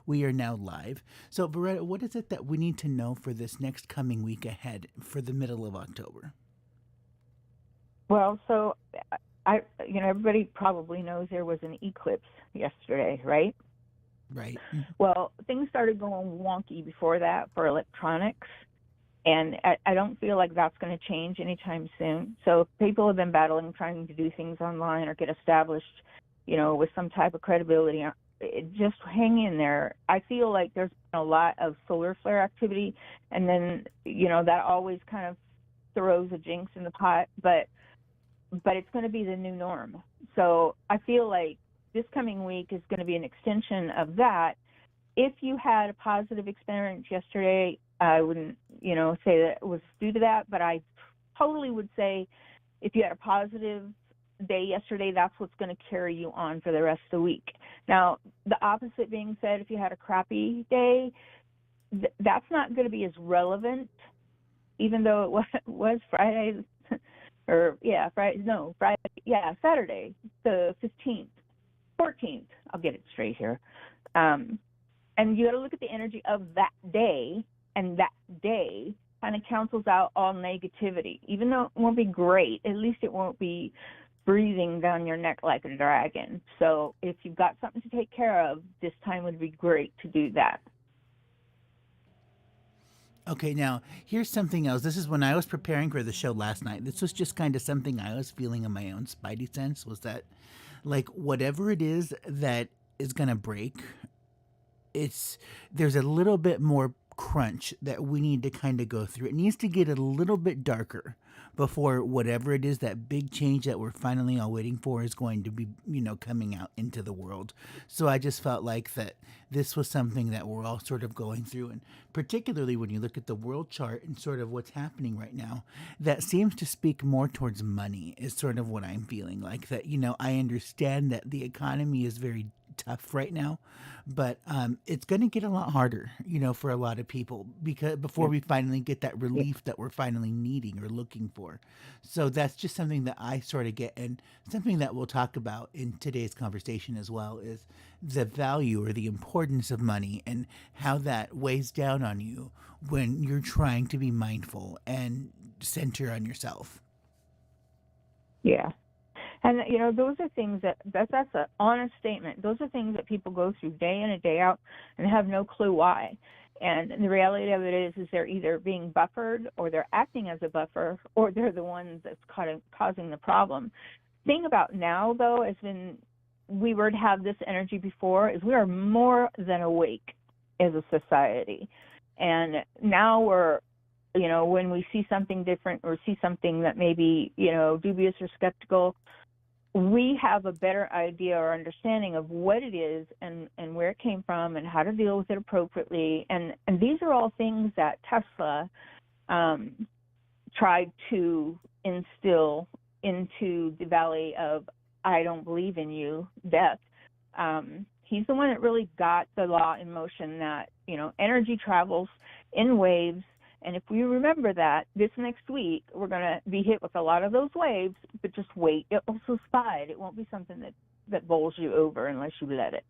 We are now live. So, Viretta, what is it that we need to know for this next coming week ahead for the middle of October? Well, so everybody probably knows there was an eclipse yesterday, right? Right. Well, things started going wonky before that for electronics, and I don't feel like that's going to change anytime soon. So people have been battling trying to do things online or get established, with some type of credibility. Just hang in there. I feel like there's been a lot of solar flare activity, and then, that always kind of throws a jinx in the pot, but it's going to be the new norm. So I feel like this coming week is going to be an extension of that. If you had a positive experience yesterday, I wouldn't, say that it was due to that, but I totally would say if you had a positive day yesterday, that's what's going to carry you on for the rest of the week. Now, the opposite being said, if you had a crappy day, that's not going to be as relevant, even though it was Friday, Saturday, the 15th, 14th. I'll get it straight here. And you got to look at the energy of that day, and that day kind of cancels out all negativity. Even though it won't be great, at least it won't be breathing down your neck like a dragon. So if you've got something to take care of, this time would be great to do that. Okay, now here's something else. This is when I was preparing for the show last night. This was just kind of something I was feeling in my own spidey sense, was that, like, whatever it is that is going to break, there's a little bit more crunch that we need to kind of go through. It needs to get a little bit darker before whatever it is, that big change that we're finally all waiting for, is going to be, coming out into the world. So I just felt like that this was something that we're all sort of going through. And particularly when you look at the world chart and sort of what's happening right now, that seems to speak more towards money, is sort of what I'm feeling like. That, I understand that the economy is very tough right now, but it's going to get a lot harder, for a lot of people, because before we finally get that relief that we're finally needing or looking for. So that's just something that I sort of get, and something that we'll talk about in today's conversation as well, is the value or the importance of money and how that weighs down on you when you're trying to be mindful and center on yourself. Yeah. And, those are things that's an honest statement. Those are things that people go through day in and day out and have no clue why. And the reality of it is they're either being buffered, or they're acting as a buffer, or they're the ones that's causing the problem. The thing about now, though, is when we were to have this energy before, is we are more than awake as a society. And now we're, when we see something different or see something that may be, dubious or skeptical, we have a better idea or understanding of what it is and where it came from and how to deal with it appropriately. And these are all things that Tesla tried to instill into the valley of I don't believe in you, death. He's the one that really got the law in motion that, energy travels in waves. And if we remember that, this next week, we're going to be hit with a lot of those waves, but just wait. It will subside. It won't be something that bowls you over unless you let it.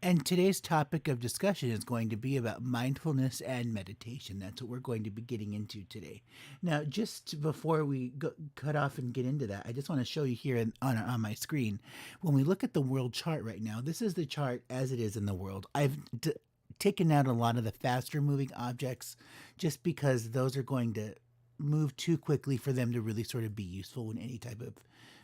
And today's topic of discussion is going to be about mindfulness and meditation. That's what we're going to be getting into today. Now, just before we cut off and get into that, I just want to show you here on my screen. When we look at the world chart right now, this is the chart as it is in the world. I've taken out a lot of the faster moving objects just because those are going to move too quickly for them to really sort of be useful in any type of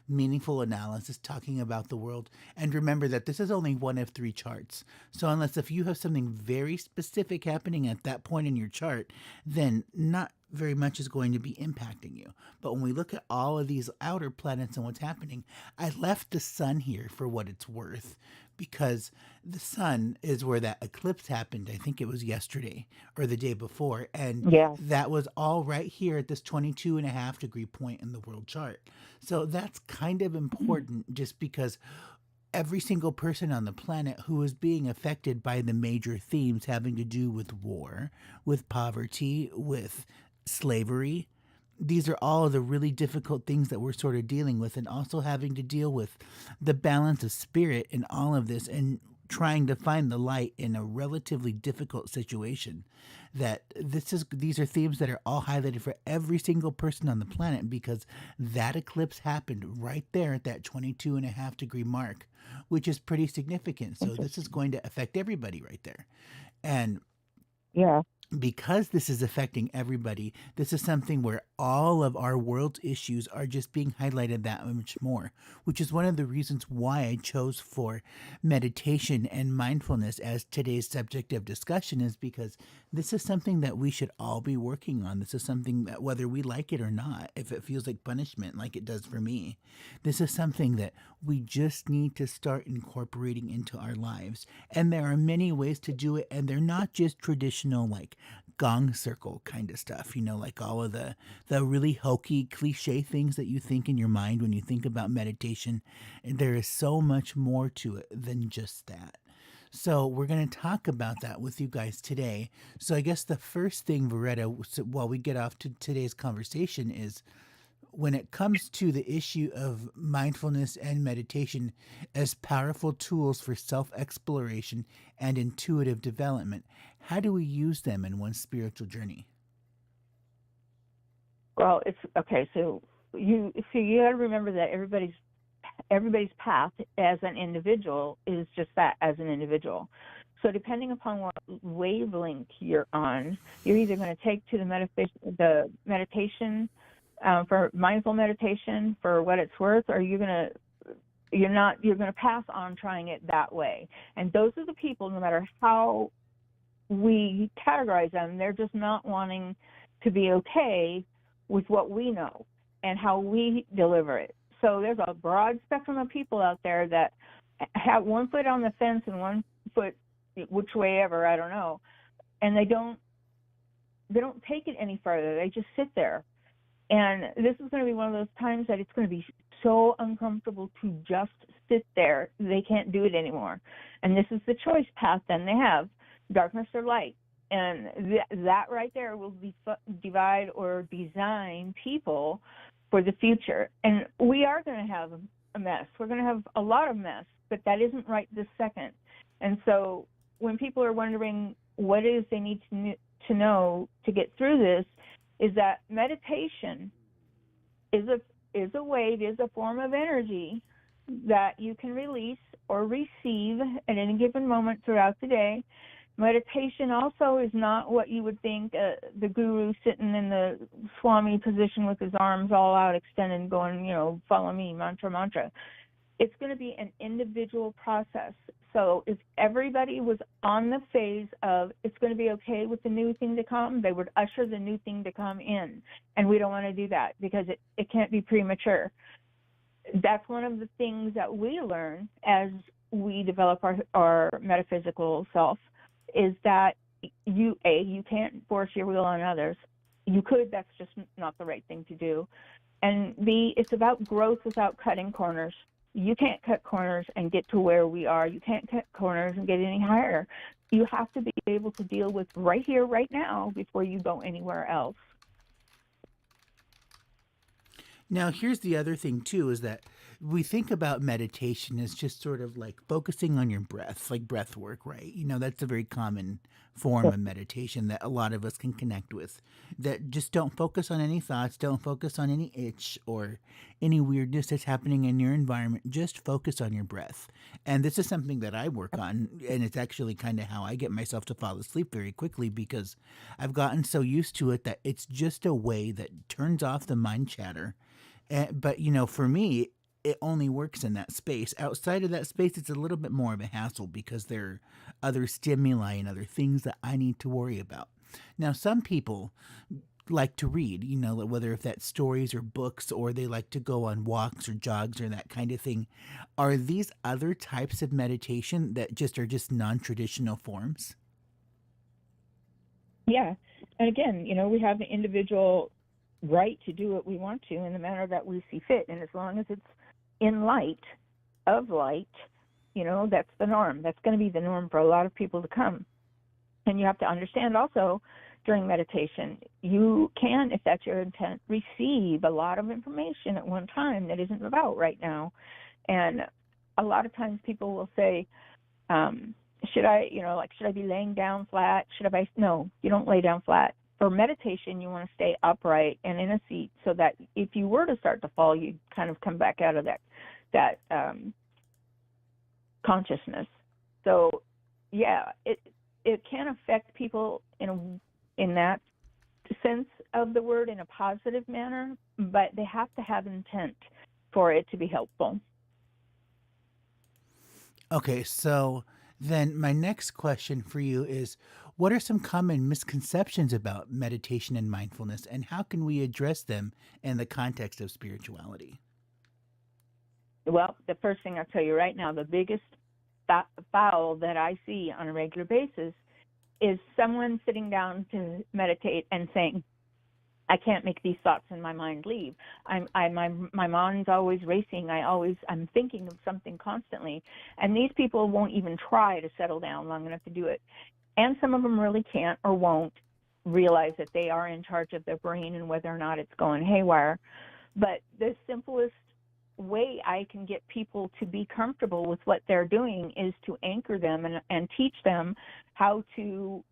meaningful analysis talking about the world. And remember that this is only one of 3 charts. So if you have something very specific happening at that point in your chart, then not very much is going to be impacting you. But when we look at all of these outer planets and what's happening, I left the sun here for what it's worth, because the sun is where that eclipse happened. I think it was yesterday or the day before. And that was all right here at this 22.5-degree point in the world chart. So that's kind of important, just because every single person on the planet who is being affected by the major themes having to do with war, with poverty, with slavery, these are all of the really difficult things that we're sort of dealing with, and also having to deal with the balance of spirit in all of this, and trying to find the light in a relatively difficult situation. That these are themes that are all highlighted for every single person on the planet, because that eclipse happened right there at that 22.5 degree mark, which is pretty significant. So this is Interesting. going to affect everybody right there. And Yeah. because this is affecting everybody, this is something where all of our world's issues are just being highlighted that much more, which is one of the reasons why I chose for meditation and mindfulness as today's subject of discussion, is because this is something that we should all be working on. This is something that, whether we like it or not, if it feels like punishment, like it does for me, this is something that we just need to start incorporating into our lives. And there are many ways to do it, and they're not just traditional, like gong circle kind of stuff, like all of the really hokey cliche things that you think in your mind when you think about meditation. And there is so much more to it than just that. So we're going to talk about that with you guys today. So I guess the first thing, Viretta, while we get off to today's conversation, is when it comes to the issue of mindfulness and meditation as powerful tools for self exploration and intuitive development, how do we use them in one's spiritual journey? Well, it's okay. So you got to remember that everybody's path as an individual is just that, as an individual. So depending upon what wavelength you're on, you're either going to take to the meditation for mindful meditation for what it's worth, or you're going to pass on trying it that way. And those are the people, no matter how we categorize them, they're just not wanting to be okay with what we know and how we deliver it. So there's a broad spectrum of people out there that have one foot on the fence and one foot which way ever, I don't know, and they don't take it any further. They just sit there. And this is going to be one of those times that it's going to be so uncomfortable to just sit there. They can't do it anymore. And this is the choice path then they have, darkness or light. And that right there will divide or design people for the future. And we are going to have a mess. We're going to have a lot of mess, but that isn't right this second. And so when people are wondering what it is they need to know to get through this, is that meditation is a wave, is a form of energy that you can release or receive at any given moment throughout the day. Meditation also is not what you would think the guru sitting in the Swami position with his arms all out extended going, follow me, mantra, mantra. It's going to be an individual process. So if everybody was on the phase of it's going to be okay with the new thing to come, they would usher the new thing to come in. And we don't want to do that because it can't be premature. That's one of the things that we learn as we develop our metaphysical self, is that you can't force your will on others. You could, that's just not the right thing to do. And B, it's about growth without cutting corners. You can't cut corners and get to where we are. You can't cut corners and get any higher. You have to be able to deal with right here, right now, before you go anywhere else. Now, here's the other thing, too, is that we think about meditation as just sort of like focusing on your breath, like breath work, right? That's a very common form of meditation that a lot of us can connect with. That just don't focus on any thoughts, don't focus on any itch or any weirdness that's happening in your environment. Just focus on your breath. And this is something that I work on, and it's actually kind of how I get myself to fall asleep very quickly, because I've gotten so used to it that it's just a way that turns off the mind chatter. But, for me, it only works in that space. Outside of that space, it's a little bit more of a hassle because there are other stimuli and other things that I need to worry about. Now, some people like to read, whether if that's stories or books, or they like to go on walks or jogs or that kind of thing. Are these other types of meditation that are just non-traditional forms? Yeah. And again, we have the individual right to do what we want to in the manner that we see fit. And as long as it's in light, that's the norm. That's going to be the norm for a lot of people to come. And you have to understand also, during meditation, you can, if that's your intent, receive a lot of information at one time that isn't about right now. And a lot of times people will say, Should I, should I be laying down flat? No, you don't lay down flat. For meditation, you want to stay upright and in a seat so that if you were to start to fall, you kind of come back out of that consciousness. So, yeah, it can affect people in that sense of the word in a positive manner, but they have to have intent for it to be helpful. Okay, so then my next question for you is, what are some common misconceptions about meditation and mindfulness, and how can we address them in the context of spirituality? Well, the first thing I'll tell you right now, the biggest foul that I see on a regular basis is someone sitting down to meditate and saying, I can't make these thoughts in my mind leave. My mind's always racing. I'm thinking of something constantly. And these people won't even try to settle down long enough to do it. And some of them really can't or won't realize that they are in charge of their brain and whether or not it's going haywire. But the simplest way I can get people to be comfortable with what they're doing is to anchor them and teach them how to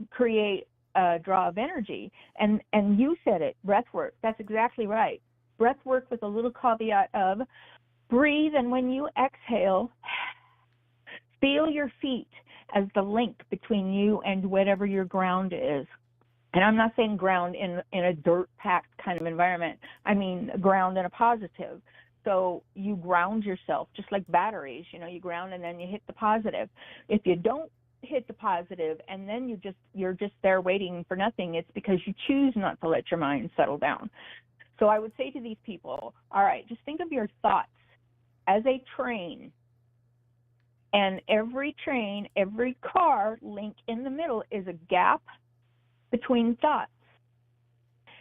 create a draw of energy. And you said it, breath work. That's exactly right. Breath work with a little caveat of breathe, and when you exhale, feel your feet as the link between you and whatever your ground is. And I'm not saying ground in a dirt-packed kind of environment. I mean ground in a positive. So you ground yourself, just like batteries. You ground and then you hit the positive. If you don't hit the positive and then you're just there waiting for nothing, it's because you choose not to let your mind settle down. So I would say to these people, all right, just think of your thoughts as a train. And every train, every car link in the middle is a gap between thoughts.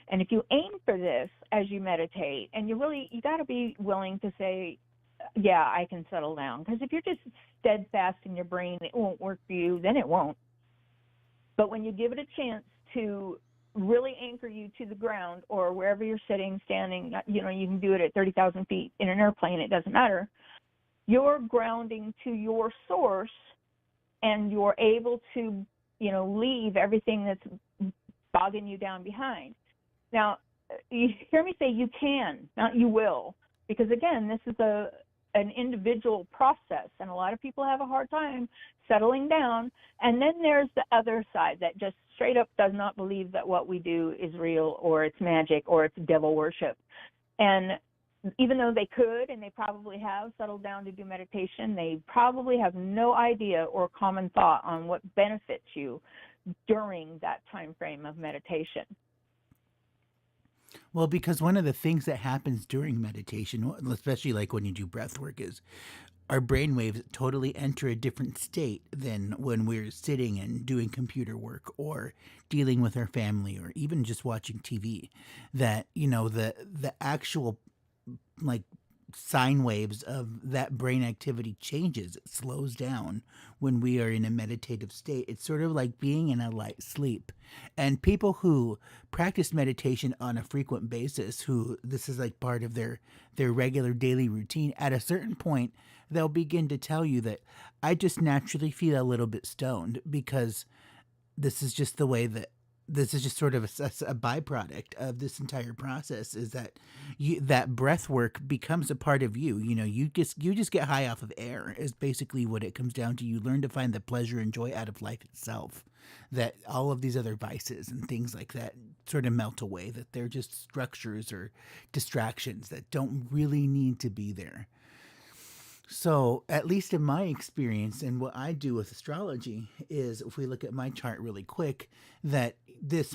And if you aim for this as you meditate, and you got to be willing to say, yeah, I can settle down. Because if you're just steadfast in your brain, it won't work for you, then it won't. But when you give it a chance to really anchor you to the ground or wherever you're sitting, standing, you can do it at 30,000 feet in an airplane, it doesn't matter. You're grounding to your source, and you're able to, leave everything that's bogging you down behind. Now, you hear me say you can, not you will, because again, this is an individual process, and a lot of people have a hard time settling down. And then there's the other side that just straight up does not believe that what we do is real, or it's magic, or it's devil worship. And even though they could, and they probably have settled down to do meditation, they probably have no idea or common thought on what benefits you during that time frame of meditation. Well, because one of the things that happens during meditation, especially like when you do breath work, is our brain waves totally enter a different state than when we're sitting and doing computer work or dealing with our family or even just watching TV. That, the actual like sine waves of that brain activity changes. It slows down when we are in a meditative state. It's sort of like being in a light sleep. And people who practice meditation on a frequent basis, who this is like part of their regular daily routine, at a certain point, they'll begin to tell you that I just naturally feel a little bit stoned because this is just the way that this is just sort of a byproduct of this entire process, is that that breath work becomes a part of you. You just get high off of air is basically what it comes down to. You learn to find the pleasure and joy out of life itself, that all of these other vices and things like that sort of melt away, that they're just structures or distractions that don't really need to be there. So, at least in my experience and what I do with astrology is, if we look at my chart really quick, that this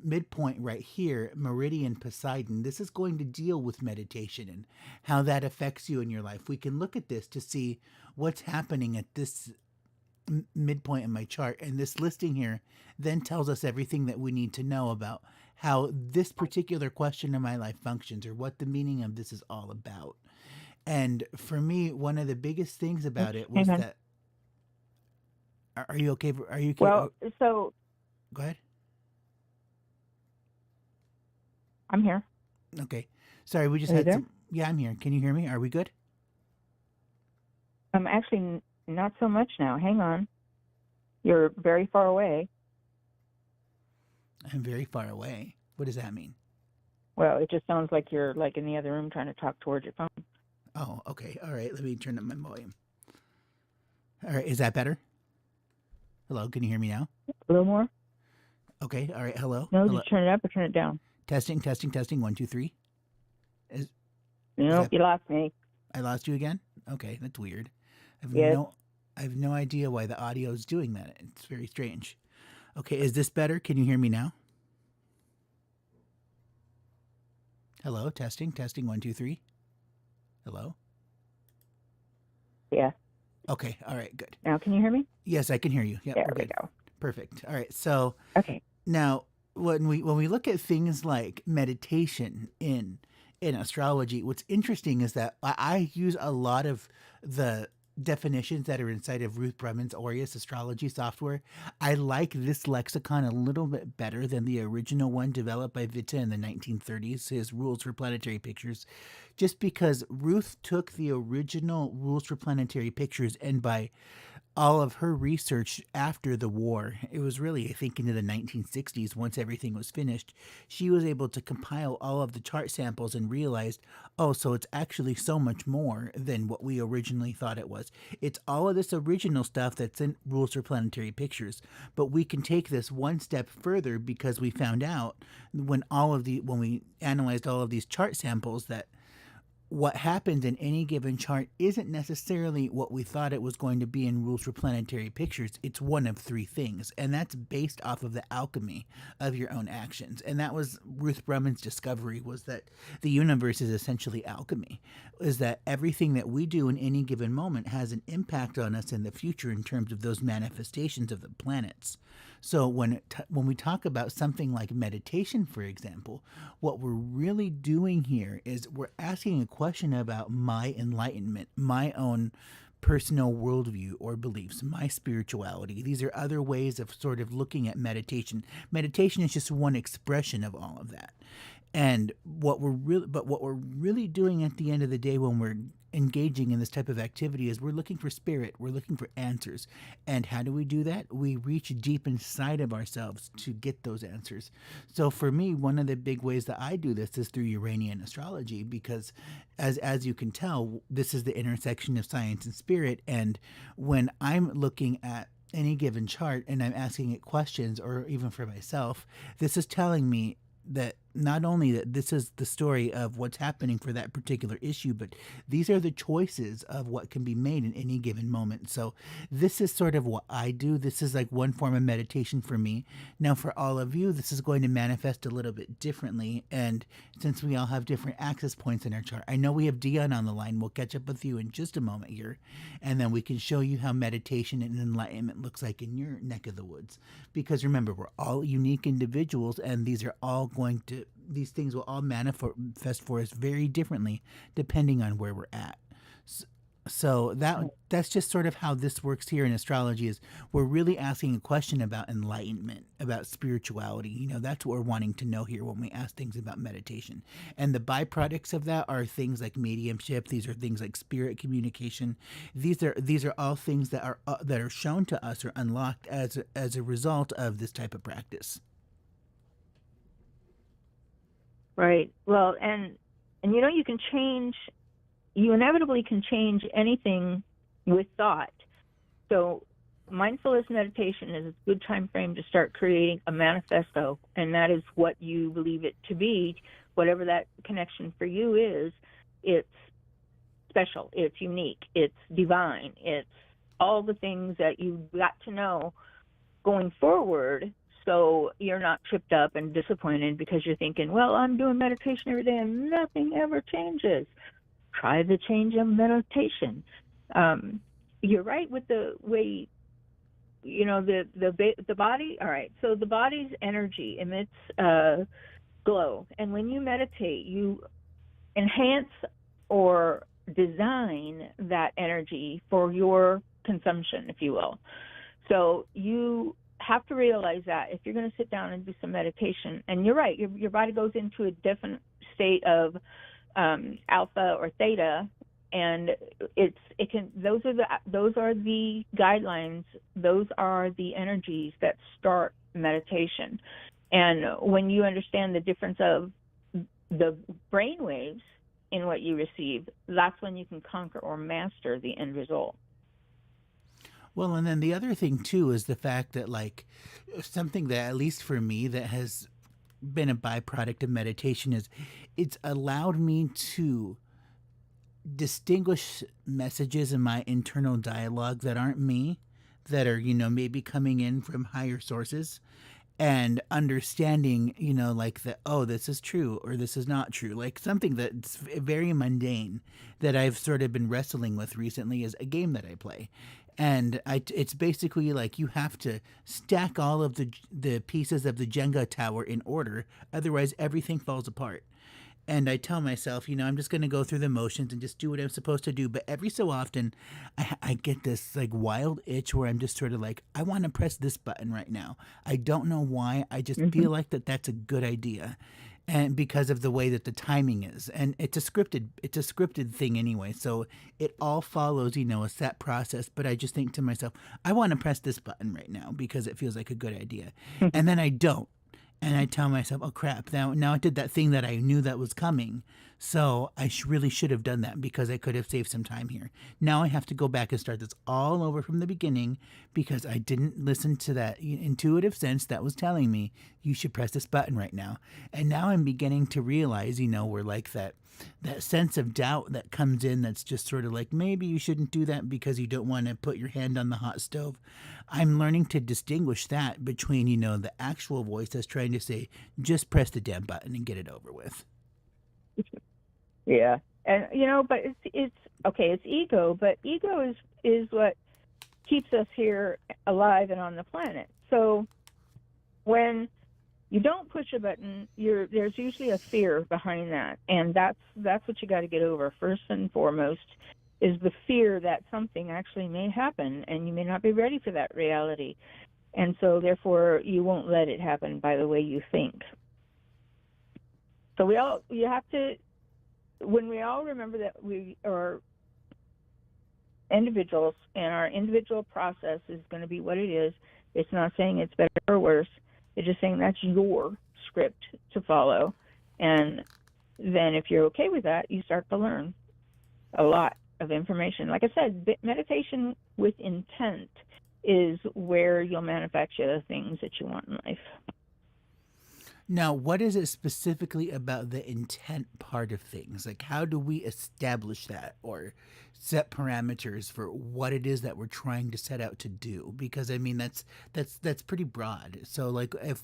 midpoint right here, Meridian Poseidon, this is going to deal with meditation and how that affects you in your life. We can look at this to see what's happening at this midpoint in my chart, and this listing here then tells us everything that we need to know about how this particular question in my life functions, or what the meaning of this is all about. And for me, one of the biggest things about it was Amen. that. Are you okay? Are you okay? Well, so Go ahead. I'm here. Okay. Sorry, we just Are you had there? some. Yeah, I'm here. Can you hear me? Are we good? Actually, Not so much now. Hang on. You're very far away. I'm very far away. What does that mean? Well, it just sounds like you're like in the other room trying to talk towards your phone. Oh, okay. All right. Let me turn up my volume. All right. Is that better? Hello. Can you hear me now? A little more? Okay. All right. Hello. No, Hello. did you turn it up or turn it down? Testing, testing, testing. 1, 2, 3. Nope, you lost me. I lost you again? Okay. That's weird. Yes. I have no idea why the audio is doing that. It's very strange. Okay. Is this better? Can you hear me now? Hello. Testing, testing. 1, 2, 3. Hello. Yeah. Okay. All right. Good. Now can you hear me? Yes, I can hear you. Yep, There we're we good. go. Perfect. All right. So Okay. now when we look at things like meditation in astrology, what's interesting is that I use a lot of the definitions that are inside of Ruth Brumman's Aureus astrology software. I like this lexicon a little bit better than the original one developed by Viretta in the 1930s, his Rules for Planetary Pictures, just because Ruth took the original Rules for Planetary Pictures and by all of her research after the war, it was really, I think, into the 1960s, once everything was finished, she was able to compile all of the chart samples and realized, oh, so it's actually so much more than what we originally thought it was. It's all of this original stuff that's in Rules for Planetary Pictures, but we can take this one step further because we found out when we analyzed all of these chart samples that what happens in any given chart isn't necessarily what we thought it was going to be in Rules for Planetary Pictures. It's one of 3 things, and that's based off of the alchemy of your own actions. And that was Ruth Brumman's discovery, was that the universe is essentially alchemy, is that everything that we do in any given moment has an impact on us in the future in terms of those manifestations of the planets. So when we talk about something like meditation, for example, what we're really doing here is we're asking a question about my enlightenment, my own personal worldview or beliefs, my spirituality. These are other ways of sort of looking at meditation. Meditation is just one expression of all of that. And what we're really doing at the end of the day when we're engaging in this type of activity is we're looking for spirit, we're looking for answers. And how do we do that? We reach deep inside of ourselves to get those answers. So for me, one of the big ways that I do this is through Uranian astrology, because as you can tell, this is the intersection of science and spirit. And when I'm looking at any given chart and I'm asking it questions, or even for myself, this is telling me that not only that this is the story of what's happening for that particular issue, but these are the choices of what can be made in any given moment. So this is sort of what I do. This is like one form of meditation for me. Now for all of you, this is going to manifest a little bit differently. And since we all have different access points in our chart, I know we have Dion on the line. We'll catch up with you in just a moment here. And then we can show you how meditation and enlightenment looks like in your neck of the woods. Because remember, we're all unique individuals, and these things will all manifest for us very differently depending on where we're at. So that's just sort of how this works here in astrology. Is we're really asking a question about enlightenment, about spirituality. That's what we're wanting to know here when we ask things about meditation. And the byproducts of that are things like mediumship. These are things like spirit communication. These are all things that are shown to us or unlocked as a result of this type of practice. Right. Well, and you inevitably can change anything with thought. So mindfulness meditation is a good time frame to start creating a manifesto, and that is what you believe it to be, whatever that connection for you is. It's special, it's unique, it's divine, it's all the things that you've got to know going forward, so you're not tripped up and disappointed because you're thinking, well, I'm doing meditation every day and nothing ever changes. Try the change of meditation. You're right with the way, the body. All right, so the body's energy emits glow, and when you meditate, you enhance or design that energy for your consumption, if you will. So you have to realize that if you're going to sit down and do some meditation, and you're right, your body goes into a different state of alpha or theta, and those are the guidelines. Those are the energies that start meditation. And when you understand the difference of the brain waves in what you receive, that's when you can conquer or master the end result. Well, and then the other thing too is the fact that, like, something that, at least for me, that has been a byproduct of meditation is it's allowed me to distinguish messages in my internal dialogue that aren't me, that are, maybe coming in from higher sources, and understanding, like that, oh, this is true or this is not true. Like something that's very mundane that I've sort of been wrestling with recently is a game that I play. And it's basically like you have to stack all of the pieces of the Jenga tower in order, otherwise everything falls apart. And I tell myself, I'm just going to go through the motions and just do what I'm supposed to do. But every so often, I get this like wild itch where I'm just sort of like, I want to press this button right now. I don't know why. I just feel like that's a good idea. And because of the way that the timing is, and it's a scripted thing anyway. So it all follows, a set process. But I just think to myself, I want to press this button right now because it feels like a good idea. And then I don't. And I tell myself, oh crap, now I did that thing that I knew that was coming. So I really should have done that because I could have saved some time here. Now I have to go back and start this all over from the beginning because I didn't listen to that intuitive sense that was telling me you should press this button right now. And now I'm beginning to realize, we're like that sense of doubt that comes in that's just sort of like, maybe you shouldn't do that because you don't want to put your hand on the hot stove. I'm learning to distinguish that between, the actual voice that's trying to say, just press the damn button and get it over with. Yeah. And, but it's okay, it's ego, but ego is what keeps us here alive and on the planet. So when you don't push a button, there's usually a fear behind that, and that's what you got to get over first and foremost, is the fear that something actually may happen and you may not be ready for that reality, and so therefore you won't let it happen by the way you think. So you have to, when we all remember that we are individuals and our individual process is going to be what it is. It's not saying it's better or worse. It's just saying that's your script to follow. And then if you're okay with that, you start to learn a lot of information. Like I said, meditation with intent is where you'll manufacture the things that you want in life. Now, what is it specifically about the intent part of things? Like, how do we establish that or set parameters for what it is that we're trying to set out to do? Because I mean, that's pretty broad. So, like, if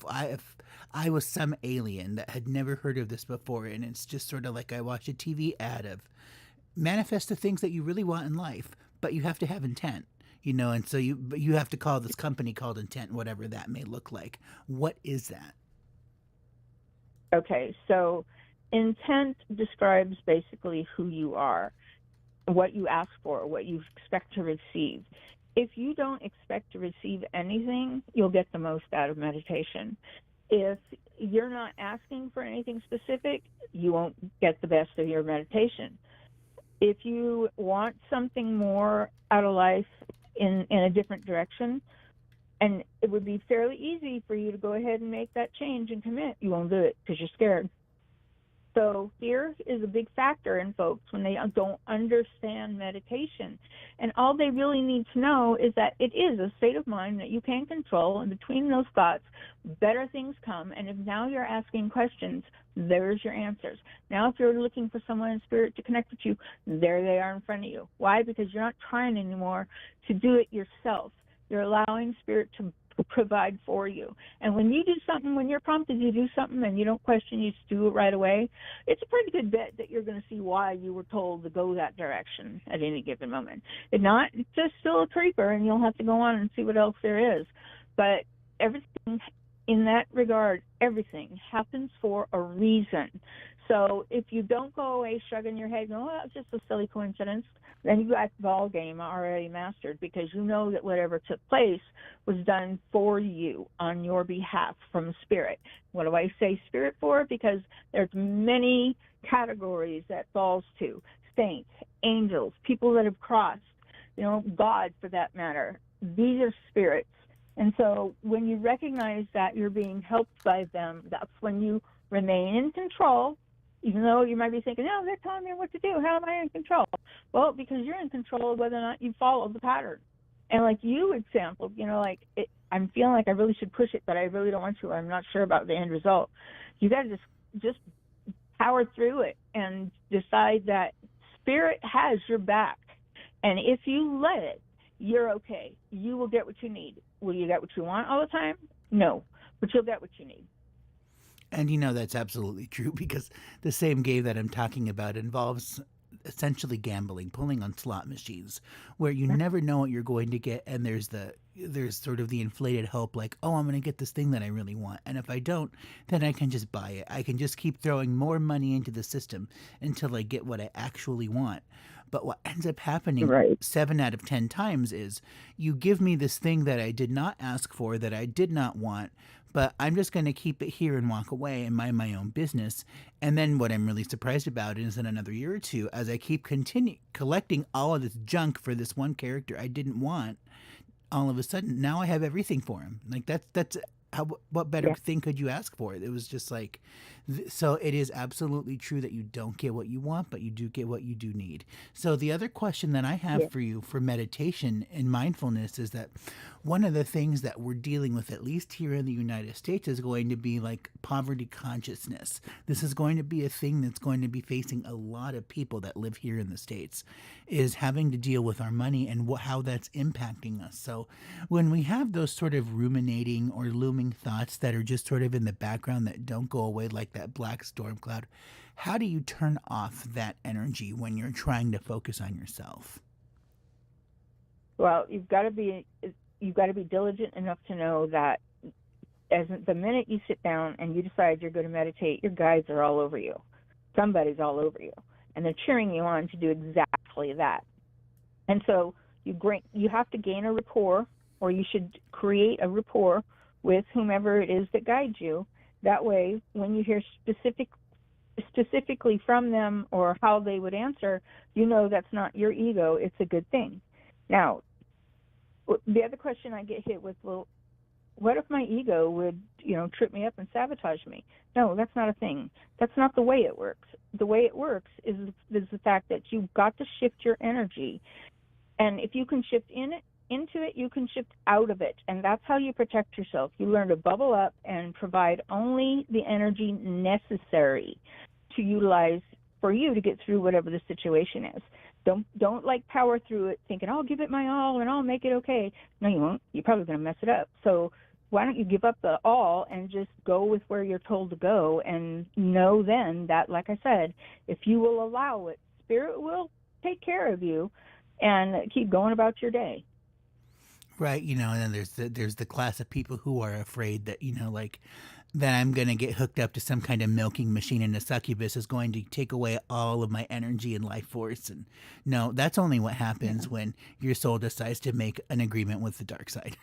I was some alien that had never heard of this before, and it's just sort of like I watch a TV ad of manifest the things that you really want in life, but you have to have intent. And so you have to call this company called Intent, whatever that may look like. What is that? Okay, so intent describes basically who you are, what you ask for, what you expect to receive. If you don't expect to receive anything, you'll get the most out of meditation. If you're not asking for anything specific, you won't get the best of your meditation. If you want something more out of life in a different direction, and it would be fairly easy for you to go ahead and make that change and commit, you won't do it because you're scared. So fear is a big factor in folks when they don't understand meditation. And all they really need to know is that it is a state of mind that you can control, and between those thoughts, better things come. And if now you're asking questions, there's your answers. Now if you're looking for someone in spirit to connect with you, there they are in front of you. Why? Because you're not trying anymore to do it yourself. You're allowing spirit to provide for you. And when you do something, when you're prompted to do something and you don't question, you just do it right away, it's a pretty good bet that you're going to see why you were told to go that direction at any given moment. If not, it's just still a creeper, and you'll have to go on and see what else there is. But everything in that regard, everything happens for a reason. So if you don't go away shrugging your head, oh, that's just a silly coincidence, then you got the ball game already mastered, because you know that whatever took place was done for you on your behalf from spirit. What do I say spirit for? Because there's many categories that falls to. saints, angels, people that have crossed, God for that matter. These are spirits. And so when you recognize that you're being helped by them, that's when you remain in control, even though you might be thinking, no, they're telling me what to do. How am I in control? Well, because you're in control of whether or not you follow the pattern. And like you example, I'm feeling like I really should push it, but I really don't want to. I'm not sure about the end result. You got to just power through it and decide that spirit has your back. And if you let it, you're okay. You will get what you need. Will you get what you want all the time? No, but you'll get what you need. And that's absolutely true, because the same game that I'm talking about involves essentially gambling, pulling on slot machines, where you never know what you're going to get, and there's sort of the inflated hope, like, oh, I'm going to get this thing that I really want, and if I don't, then I can just buy it. I can just keep throwing more money into the system until I get what I actually want. But what ends up happening 7 out of 10 times is you give me this thing that I did not ask for, that I did not want, but I'm just going to keep it here and walk away and mind my own business. And then what I'm really surprised about is in another year or two, as I keep collecting all of this junk for this one character I didn't want, all of a sudden now I have everything for him. Like that's what better thing could you ask for? It was just like, so it is absolutely true that you don't get what you want, but you do get what you do need. So the other question that I have for you for meditation and mindfulness is that one of the things that we're dealing with, at least here in the United States, is going to be like poverty consciousness. This is going to be a thing that's going to be facing a lot of people that live here in the States, is having to deal with our money and how that's impacting us. So when we have those sort of ruminating or looming thoughts that are just sort of in the background that don't go away, like that black storm cloud, how do you turn off that energy when you're trying to focus on yourself? Well, you've got to be diligent enough to know that as the minute you sit down and you decide you're going to meditate, your guides are all over you. Somebody's all over you, and they're cheering you on to do exactly that. And so you have to gain a rapport, or you should create a rapport with whomever it is that guides you. That way, when you hear specifically from them or how they would answer, that's not your ego. It's a good thing. Now, the other question I get hit with, well, what if my ego would, trip me up and sabotage me? No, that's not a thing. That's not the way it works. The way it works is the fact that you've got to shift your energy. And if you can shift into it, you can shift out of it. And that's how you protect yourself. You learn to bubble up and provide only the energy necessary to utilize for you to get through whatever the situation is. Don't like power through it thinking, I'll give it my all and I'll make it okay. No, you won't. You're probably going to mess it up. So why don't you give up the all and just go with where you're told to go, and know then that, like I said, if you will allow it, Spirit will take care of you and keep going about your day. Right, and then there's the class of people who are afraid that, like, that I'm going to get hooked up to some kind of milking machine, and a succubus is going to take away all of my energy and life force. And no, that's only what happens when your soul decides to make an agreement with the dark side.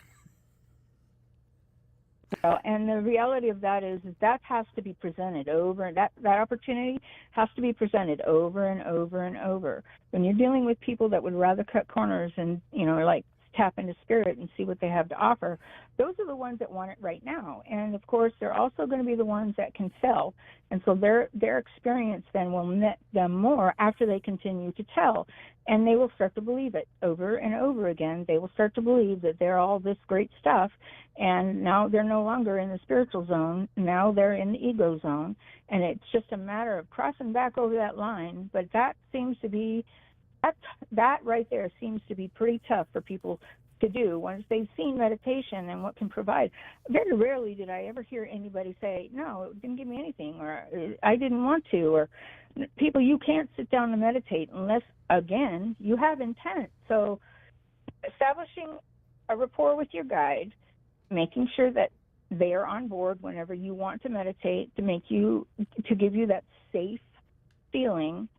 Well, and the reality of that is that has to be presented over. That opportunity has to be presented over and over and over. When you're dealing with people that would rather cut corners and, like, tap into spirit and see what they have to offer, those are the ones that want it right now. And of course, they're also going to be the ones that can sell. And so their experience then will net them more after they continue to tell. And they will start to believe it over and over again. They will start to believe that they're all this great stuff. And now they're no longer in the spiritual zone. Now they're in the ego zone. And it's just a matter of crossing back over that line. But that seems to be that right there seems to be pretty tough for people to do once they've seen meditation and what can provide. Very rarely did I ever hear anybody say, no, it didn't give me anything, or I didn't want to, or people, you can't sit down and meditate unless, again, you have intent. So establishing a rapport with your guide, making sure that they are on board whenever you want to meditate, to give you that safe feeling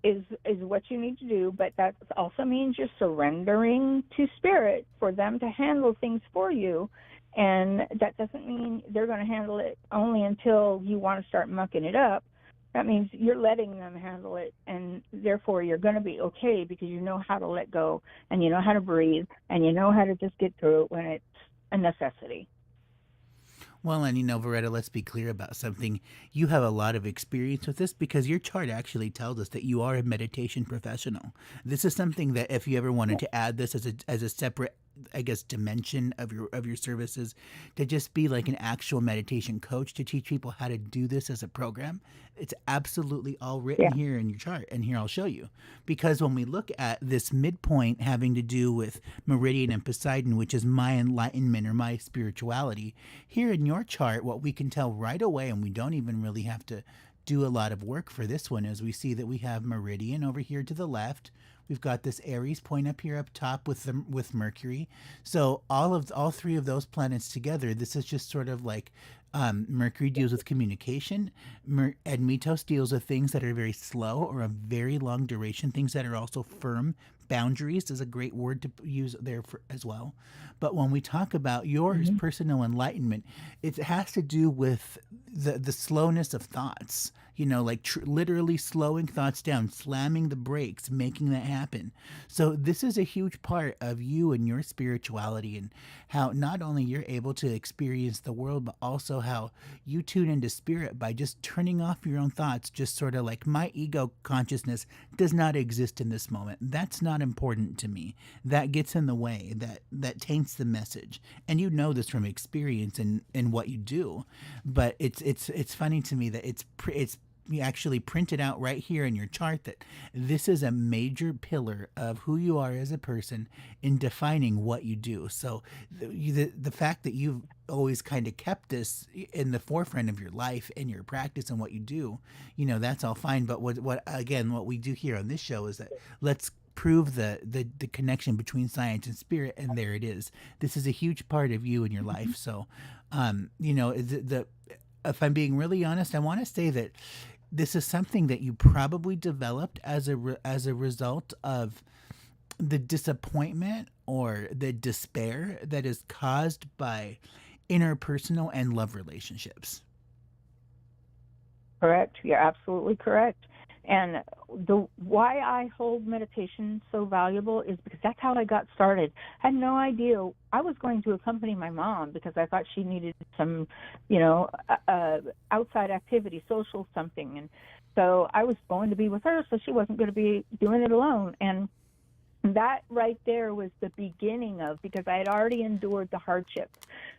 is what you need to do. But that also means you're surrendering to spirit for them to handle things for you. And that doesn't mean they're going to handle it only until you want to start mucking it up. That means you're letting them handle it, and therefore you're going to be okay because you know how to let go, and you know how to breathe, and you know how to just get through it when it's a necessity. Well, and Viretta, let's be clear about something. You have a lot of experience with this because your chart actually tells us that you are a meditation professional. This is something that if you ever wanted to add this as a separate, I guess, dimension of your services, to just be like an actual meditation coach to teach people how to do this as a program, it's absolutely all written Yeah. here in your chart, and here I'll show you. Because when we look at this midpoint having to do with Meridian and Poseidon, which is my enlightenment or my spirituality, here in your chart, what we can tell right away, and we don't even really have to do a lot of work for this one, is we see that we have Meridian over here to the left. We've got this Aries point up here up top with Mercury. So all three of those planets together, this is just sort of like Mercury deals with communication. Admetos deals with things that are very slow or a very long duration, things that are also firm. Boundaries is a great word to use there as well. But when we talk about yours, personal enlightenment, it has to do with the slowness of thoughts. Like literally slowing thoughts down, slamming the brakes, making that happen. So this is a huge part of you and your spirituality, and how not only you're able to experience the world, but also how you tune into spirit by just turning off your own thoughts. Just sort of like, my ego consciousness does not exist in this moment. That's not important to me. That gets in the way. That taints the message. And you know this from experience and what you do. But it's funny to me that it's actually printed out right here in your chart that this is a major pillar of who you are as a person in defining what you do. So the fact that you've always kind of kept this in the forefront of your life and your practice and what you do, that's all fine. But what we do here on this show is that let's prove the connection between science and spirit, and there it is. This is a huge part of you and your life. So if I'm being really honest, I want to say that this is something that you probably developed as a result of the disappointment or the despair that is caused by interpersonal and love relationships. Correct. You're absolutely correct. And why I hold meditation so valuable is because that's how I got started. I had no idea I was going to accompany my mom because I thought she needed some, outside activity, social something. And so I was going to be with her, so she wasn't going to be doing it alone. And that right there was the beginning of, because I had already endured the hardship.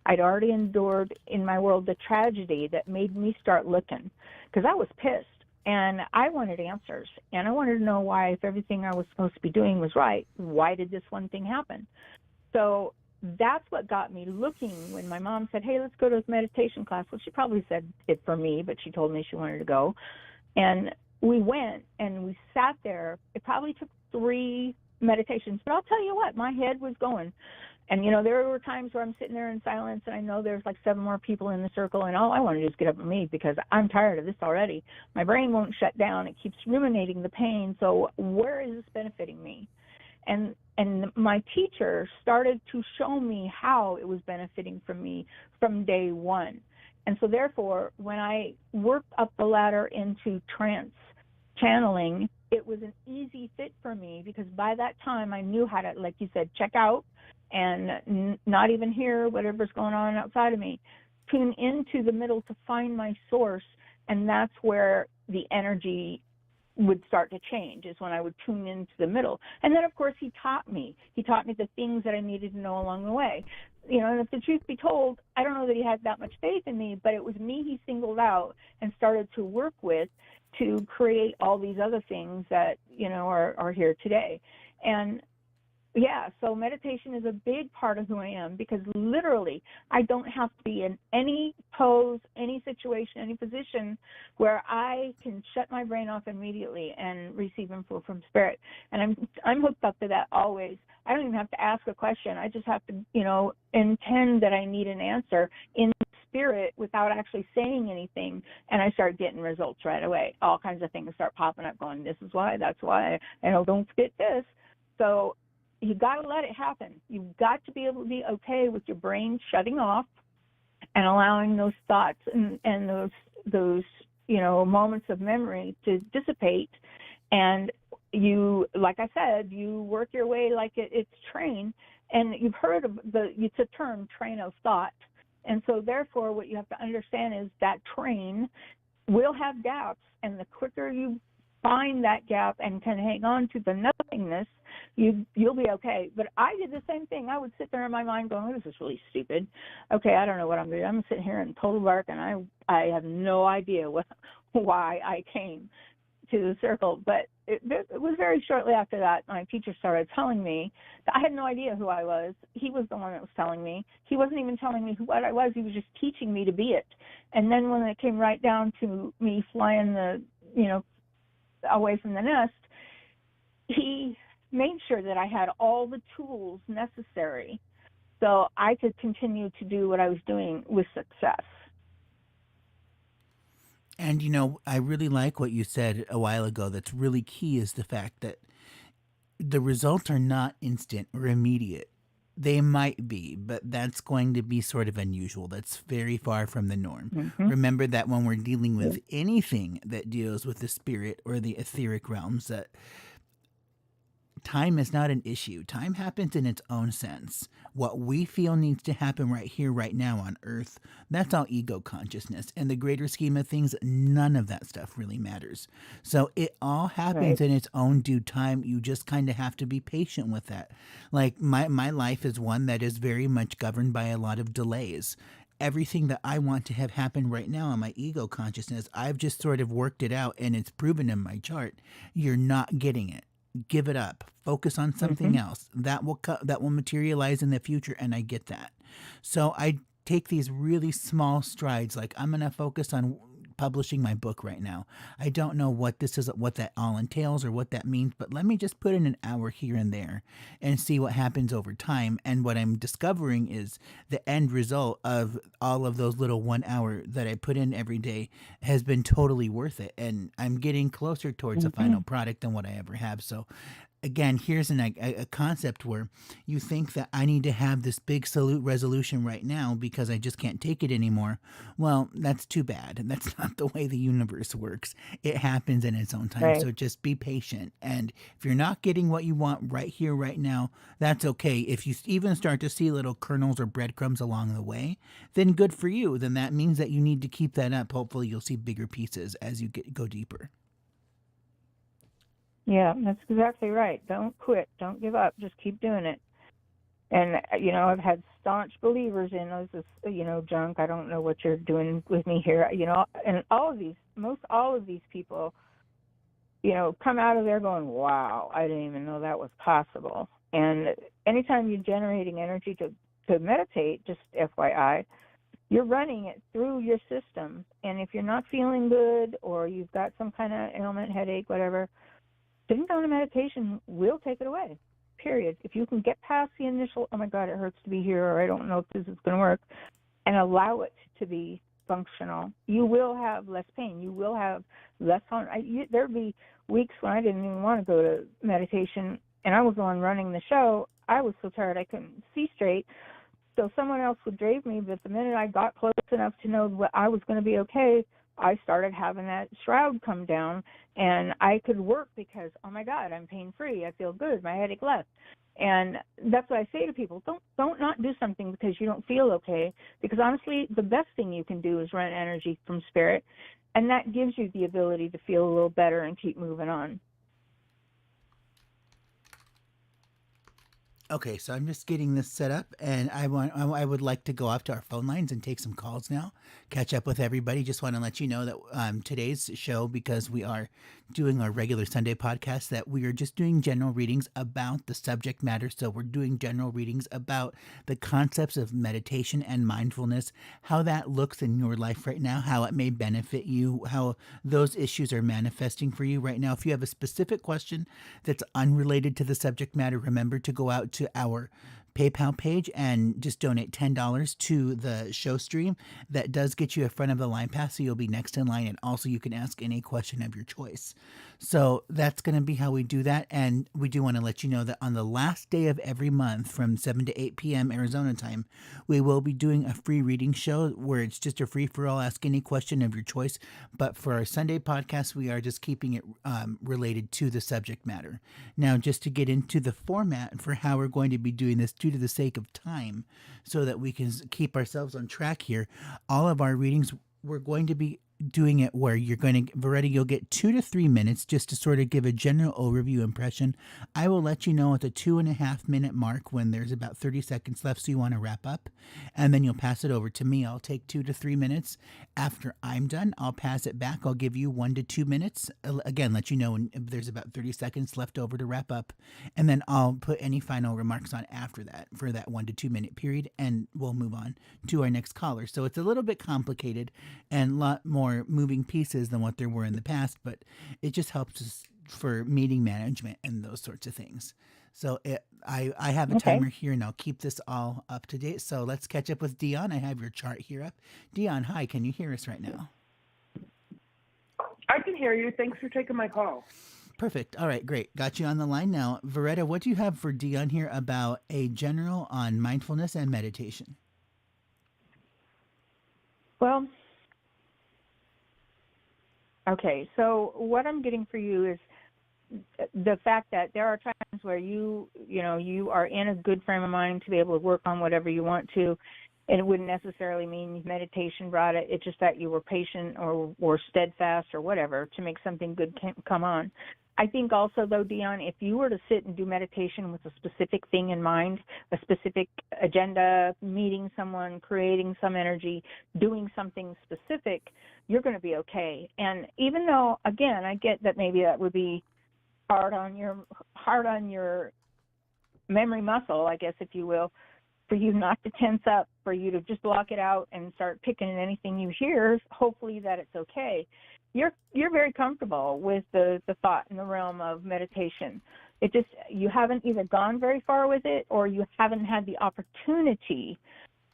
I'd already endured in my world the tragedy that made me start looking, because I was pissed. And I wanted answers, and I wanted to know why, if everything I was supposed to be doing was right, why did this one thing happen? So that's what got me looking when my mom said, hey, let's go to this meditation class. Well, she probably said it for me, but she told me she wanted to go. And we went, and we sat there. It probably took 3 meditations, but I'll tell you what, my head was going. And, there were times where I'm sitting there in silence, and I know there's like 7 more people in the circle, and all I want to do is get up and leave because I'm tired of this already. My brain won't shut down. It keeps ruminating the pain. So where is this benefiting me? And my teacher started to show me how it was benefiting from me from day one. And so therefore, when I worked up the ladder into trance channeling, it was an easy fit for me because by that time I knew how to, like you said, check out and not even hear whatever's going on outside of me. Tune into the middle to find my source, and that's where the energy would start to change, is when I would tune into the middle. And then, of course, he taught me the things that I needed to know along the way. And if the truth be told, I don't know that he had that much faith in me, but it was me he singled out and started to work with to create all these other things that, are here today. And yeah, so meditation is a big part of who I am, because literally I don't have to be in any pose, any situation, any position where I can shut my brain off immediately and receive info from spirit. And I'm hooked up to that always. I don't even have to ask a question. I just have to, intend that I need an answer in spirit without actually saying anything, and I start getting results right away. All kinds of things start popping up going, this is why, that's why, don't forget this. So you got to let it happen. You've got to be able to be okay with your brain shutting off and allowing those thoughts and those moments of memory to dissipate. And you, like I said, you work your way like it's train. And you've heard of it's a term, train of thought. And so therefore what you have to understand is that train will have gaps, and the quicker you find that gap and can hang on to the nothingness, you'll be okay. But I did the same thing. I would sit there in my mind going, this is really stupid. Okay, I don't know what I'm doing. I'm sitting here in total dark, and I have no idea why I came to the circle. But it was very shortly after that my teacher started telling me that I had no idea who I was. He was the one that was telling me. He wasn't even telling me what I was. He was just teaching me to be it. And then when it came right down to me flying away from the nest, he made sure that I had all the tools necessary so I could continue to do what I was doing with success. And, I really like what you said a while ago. That's really key, is the fact that the results are not instant or immediate. They might be, but that's going to be sort of unusual. That's very far from the norm. Mm-hmm. Remember that when we're dealing with anything that deals with the spirit or the etheric realms, that time is not an issue. Time happens in its own sense. What we feel needs to happen right here, right now on Earth, that's all ego consciousness. In the greater scheme of things, none of that stuff really matters. So it all happens in its own due time. You just kind of have to be patient with that. Like my life is one that is very much governed by a lot of delays. Everything that I want to have happen right now on my ego consciousness, I've just sort of worked it out, and it's proven in my chart. You're not getting it. Give it up. Focus on something else. That will materialize in the future, and I get that. So I take these really small strides. Like, I'm going to focus on publishing my book right now. I don't know what that all entails or what that means, but let me just put in an hour here and there and see what happens over time. And what I'm discovering is the end result of all of those little 1 hour that I put in every day has been totally worth it. And I'm getting closer towards a final product than what I ever have. So again, here's a concept where you think that I need to have this big salute resolution right now because I just can't take it anymore. Well, that's too bad. That's not the way the universe works. It happens in its own time. Right. So just be patient. And if you're not getting what you want right here, right now, that's okay. If you even start to see little kernels or breadcrumbs along the way, then good for you. Then that means that you need to keep that up. Hopefully you'll see bigger pieces as you go deeper. Yeah, that's exactly right. Don't quit. Don't give up. Just keep doing it. And, I've had staunch believers in this, junk. I don't know what you're doing with me here, and most all of these people, come out of there going, wow, I didn't even know that was possible. And anytime you're generating energy to meditate, just FYI, you're running it through your system. And if you're not feeling good or you've got some kind of ailment, headache, whatever, sitting down to meditation will take it away, period. If you can get past the initial, oh my God, it hurts to be here, or I don't know if this is going to work, and allow it to be functional, you will have less pain. You will have less harm. There'd be weeks when I didn't even want to go to meditation, and I was the one running the show. I was so tired I couldn't see straight. So someone else would drive me, but the minute I got close enough to know what I was going to be okay, I started having that shroud come down, and I could work because, oh my God, I'm pain-free. I feel good. My headache left. And that's what I say to people. Don't not do something because you don't feel okay, because honestly, the best thing you can do is run energy from spirit, and that gives you the ability to feel a little better and keep moving on. Okay, so I'm just getting this set up, and I would like to go off to our phone lines and take some calls now, catch up with everybody. Just want to let you know that today's show, because we are doing our regular Sunday podcast, that we are just doing general readings about the subject matter. So we're doing general readings about the concepts of meditation and mindfulness, how that looks in your life right now, how it may benefit you, how those issues are manifesting for you right now. If you have a specific question that's unrelated to the subject matter, remember to go out to our PayPal page and just donate $10 to the show stream. That does get you a front of the line pass, so you'll be next in line, and also you can ask any question of your choice. So that's going to be how we do that. And we do want to let you know that on the last day of every month from 7 to 8 p.m. Arizona time, we will be doing a free reading show where it's just a free for all, ask any question of your choice. But for our Sunday podcast, we are just keeping it related to the subject matter. Now, just to get into the format for how we're going to be doing this due to the sake of time, so that we can keep ourselves on track here, all of our readings, we're going to be doing it where you're going to, Viretta, you'll get 2 to 3 minutes just to sort of give a general overview impression. I will let you know at the 2.5 minute mark when there's about 30 seconds left, so you want to wrap up, and then you'll pass it over to me. I'll take 2 to 3 minutes. After I'm done, I'll pass it back. I'll give you 1 to 2 minutes. Again, let you know when there's about 30 seconds left over to wrap up, and then I'll put any final remarks on after that for that 1 to 2 minute period, and we'll move on to our next caller. So it's a little bit complicated and a lot more moving pieces than what there were in the past, but it just helps us for meeting management and those sorts of things. So I have a Okay. timer here, and I'll keep this all up to date. So let's catch up with Dion. I have your chart here up. Dion, hi, can you hear us right now? I can hear you. Thanks for taking my call. Perfect. All right, great. Got you on the line now. Viretta, what do you have for Dion here about a general on mindfulness and meditation? Well, okay. So what I'm getting for you is the fact that there are times where you are in a good frame of mind to be able to work on whatever you want to, and it wouldn't necessarily mean meditation brought it. It's just that you were patient or steadfast or whatever to make something good come on. I think also, though, Dion, if you were to sit and do meditation with a specific thing in mind, a specific agenda, meeting someone, creating some energy, doing something specific, you're going to be okay. And even though, again, I get that maybe that would be hard on your memory muscle, I guess, if you will, for you not to tense up, for you to just block it out and start picking at anything you hear, hopefully that it's okay. You're very comfortable with the thought in the realm of meditation. It just, you haven't either gone very far with it, or you haven't had the opportunity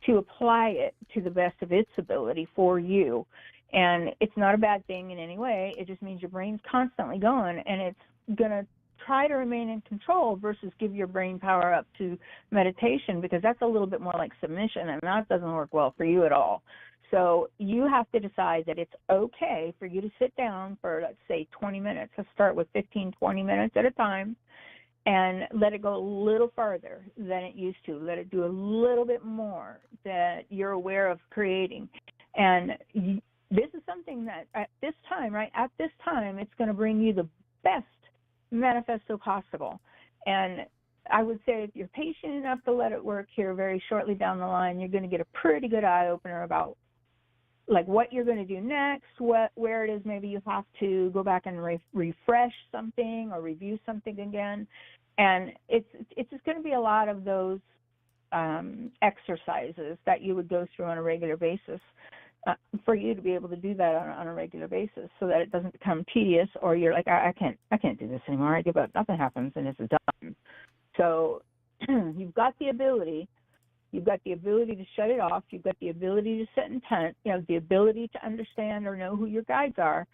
to apply it to the best of its ability for you. And it's not a bad thing in any way. It just means your brain's constantly going, and it's going to try to remain in control versus give your brain power up to meditation, because that's a little bit more like submission, and that doesn't work well for you at all. So you have to decide that it's okay for you to sit down for, let's say, 20 minutes. Let's start with 15, 20 minutes at a time, and let it go a little farther than it used to. Let it do a little bit more that you're aware of creating. And this is something that at this time, it's going to bring you the best manifesto possible. And I would say if you're patient enough to let it work here very shortly down the line, you're going to get a pretty good eye-opener about like what you're going to do next, where it is maybe you have to go back and refresh something or review something again. And it's just going to be a lot of those exercises that you would go through on a regular basis for you to be able to do that on a regular basis, so that it doesn't become tedious, or you're like, I can't do this anymore. I give up. Nothing happens, and it's done. So you've got the ability. You've got the ability to shut it off. You've got the ability to set intent. You have the ability to understand or know who your guides are.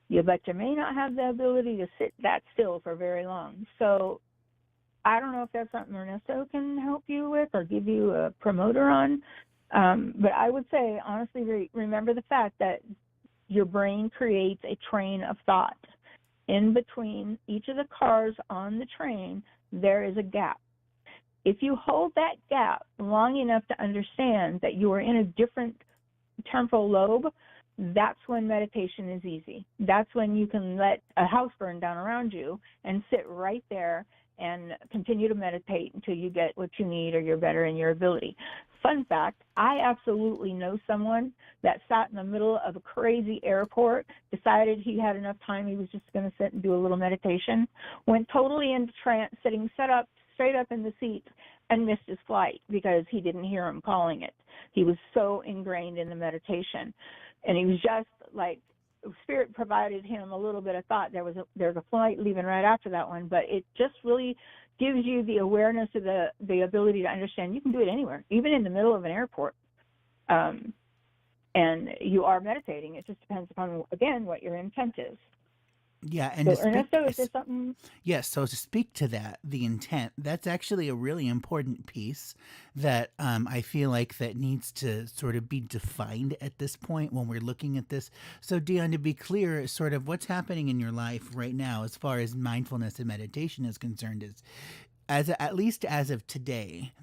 But you may not have the ability to sit that still for very long. So I don't know if that's something Ernesto can help you with or give you a promoter on. But I would say, honestly, remember the fact that your brain creates a train of thought. In between each of the cars on the train, there is a gap. If you hold that gap long enough to understand that you are in a different temporal lobe, that's when meditation is easy. That's when you can let a house burn down around you and sit right there and continue to meditate until you get what you need or you're better in your ability. Fun fact, I absolutely know someone that sat in the middle of a crazy airport, decided he had enough time, he was just going to sit and do a little meditation, went totally into trance, sitting straight up in the seat, and missed his flight because he didn't hear him calling it. He was so ingrained in the meditation. And he was just like, Spirit provided him a little bit of thought. There's a flight leaving right after that one, but it just really gives you the awareness of the ability to understand you can do it anywhere, even in the middle of an airport. And you are meditating. It just depends upon, again, what your intent is. Yeah, and to So, speak, Ernesto, is there something? yes, so to speak to that, the intent, that's actually a really important piece that I feel like that needs to sort of be defined at this point when we're looking at this. So, Dion, to be clear, sort of what's happening in your life right now as far as mindfulness and meditation is concerned is, at least as of today,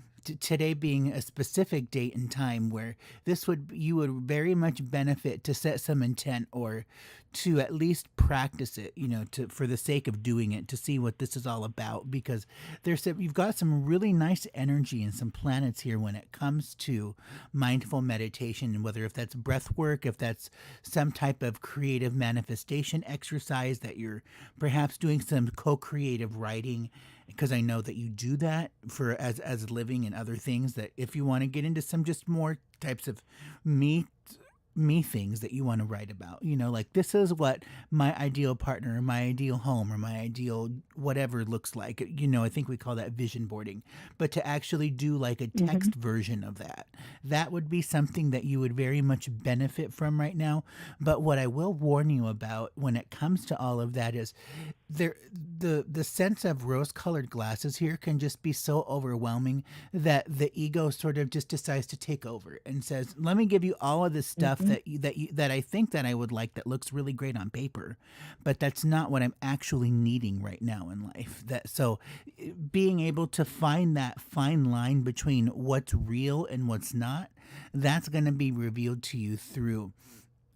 today being a specific date and time where this would you would very much benefit to set some intent or to at least practice it, to for the sake of doing it, to see what this is all about, because you've got some really nice energy and some planets here when it comes to mindful meditation, and whether if that's breath work, if that's some type of creative manifestation exercise that you're perhaps doing some co-creative writing, because I know that you do that for as a living and other things, that if you want to get into some just more types of me things that you want to write about, like this is what my ideal partner or my ideal home or my ideal whatever looks like, I think we call that vision boarding, but to actually do like a Hmm. text version of that would be something that you would very much benefit from right now. But what I will warn you about when it comes to all of that is there the sense of rose colored glasses here can just be so overwhelming that the ego sort of just decides to take over and says, let me give you all of this stuff Hmm. that I think that I would like, that looks really great on paper, but that's not what I'm actually needing right now in life. That so being able to find that fine line between what's real and what's not, that's going to be revealed to you through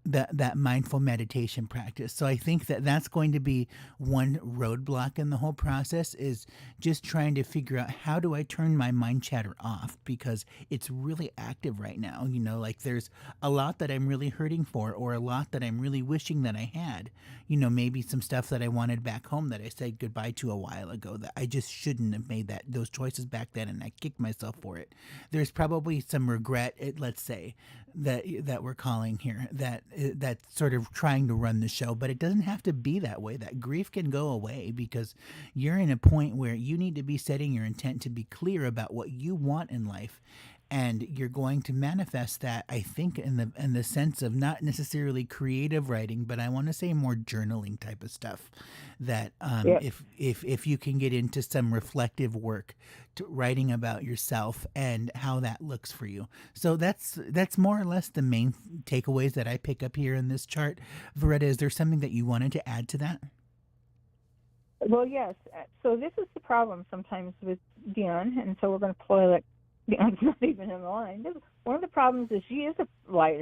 that mindful meditation practice. So I think that that's going to be one roadblock in the whole process, is just trying to figure out, how do I turn my mind chatter off, because it's really active right now. Like there's a lot that I'm really hurting for, or a lot that I'm really wishing that I had. Maybe some stuff that I wanted back home that I said goodbye to a while ago, that I just shouldn't have made those choices back then, and I kicked myself for it. There's probably some regret, let's say, that we're calling here, that's sort of trying to run the show, but it doesn't have to be that way. That grief can go away, because you're in a point where you need to be setting your intent to be clear about what you want in life, and you're going to manifest that, I think, in the sense of not necessarily creative writing, but I want to say more journaling type of stuff, that Yep. if you can get into some reflective work, to writing about yourself and how that looks for you. So that's more or less the main takeaways that I pick up here in this chart. Viretta, is there something that you wanted to add to that? Well, yes. So this is the problem sometimes with Dion, and so we're going to play like Dion's not even in the line. One of the problems is she is a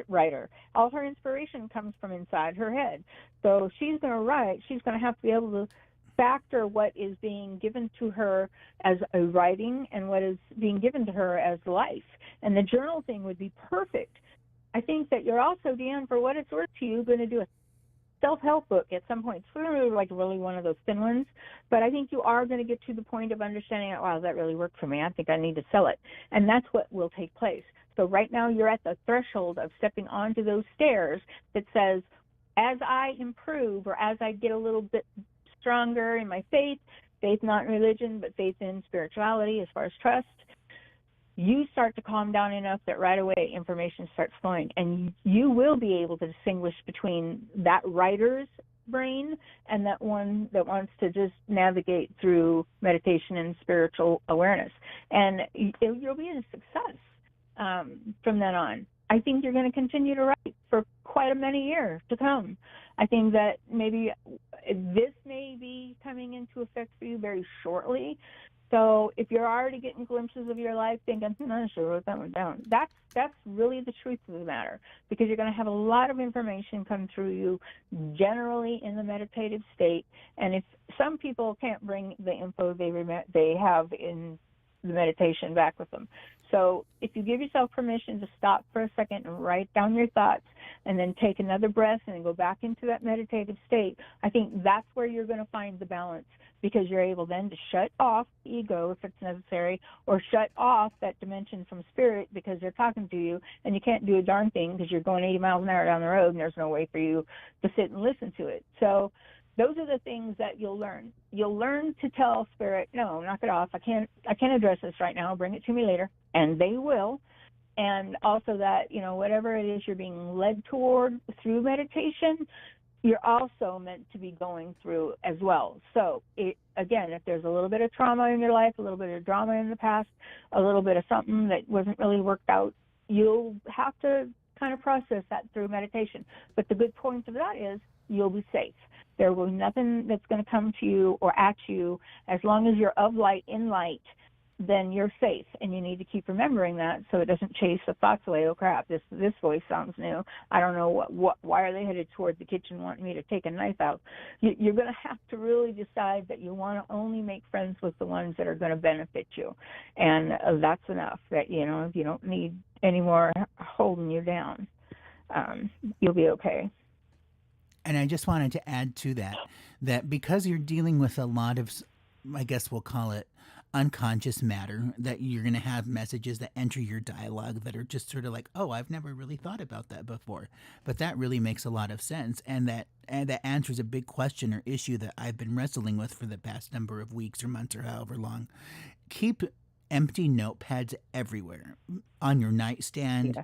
writer. All her inspiration comes from inside her head. So she's going to write. She's going to have to be able to factor what is being given to her as a writing and what is being given to her as life. And the journal thing would be perfect. I think that you're also, Dion, for what it's worth to you, going to do a self-help book at some point. It's really one of those thin ones, but I think you are going to get to the point of understanding, wow, that really worked for me. I think I need to sell it. And that's what will take place. So right now you're at the threshold of stepping onto those stairs that says, as I improve, or as I get a little bit stronger in my faith not in religion, but faith in spirituality as far as trust, you start to calm down enough that right away information starts flowing, and you will be able to distinguish between that writer's brain and that one that wants to just navigate through meditation and spiritual awareness. And you'll be a success from then on. I think you're going to continue to write for quite a many years to come. I think that maybe this may be coming into effect for you very shortly. So if you're already getting glimpses of your life thinking, I should have wrote that one down, that's really the truth of the matter, because you're going to have a lot of information come through you generally in the meditative state. And if some people can't bring the info they have in the meditation back with them. So if you give yourself permission to stop for a second and write down your thoughts, and then take another breath and then go back into that meditative state, I think that's where you're going to find the balance, because you're able then to shut off ego if it's necessary, or shut off that dimension from spirit because they're talking to you and you can't do a darn thing because you're going 80 miles an hour down the road and there's no way for you to sit and listen to it. So those are the things that you'll learn. You'll learn to tell spirit, no, knock it off. I can't address this right now. Bring it to me later. And they will. And also that, whatever it is you're being led toward through meditation, you're also meant to be going through as well. So, again, if there's a little bit of trauma in your life, a little bit of drama in the past, a little bit of something that wasn't really worked out, you'll have to kind of process that through meditation. But the good point of that is you'll be safe. There will be nothing that's going to come to you or at you. As long as you're of light, in light, then you're safe, and you need to keep remembering that so it doesn't chase the thoughts away. Oh crap, this voice sounds new. I don't know why are they headed toward the kitchen wanting me to take a knife out. You're going to have to really decide that you want to only make friends with the ones that are going to benefit you, and that's enough. That you don't need any more holding you down. You'll be okay. And I just wanted to add to that because you're dealing with a lot of, I guess we'll call it unconscious matter, that you're going to have messages that enter your dialogue that are just sort of like, oh, I've never really thought about that before. But that really makes a lot of sense. And that answers a big question or issue that I've been wrestling with for the past number of weeks or months or however long. Keep empty notepads everywhere, on your nightstand. Yeah.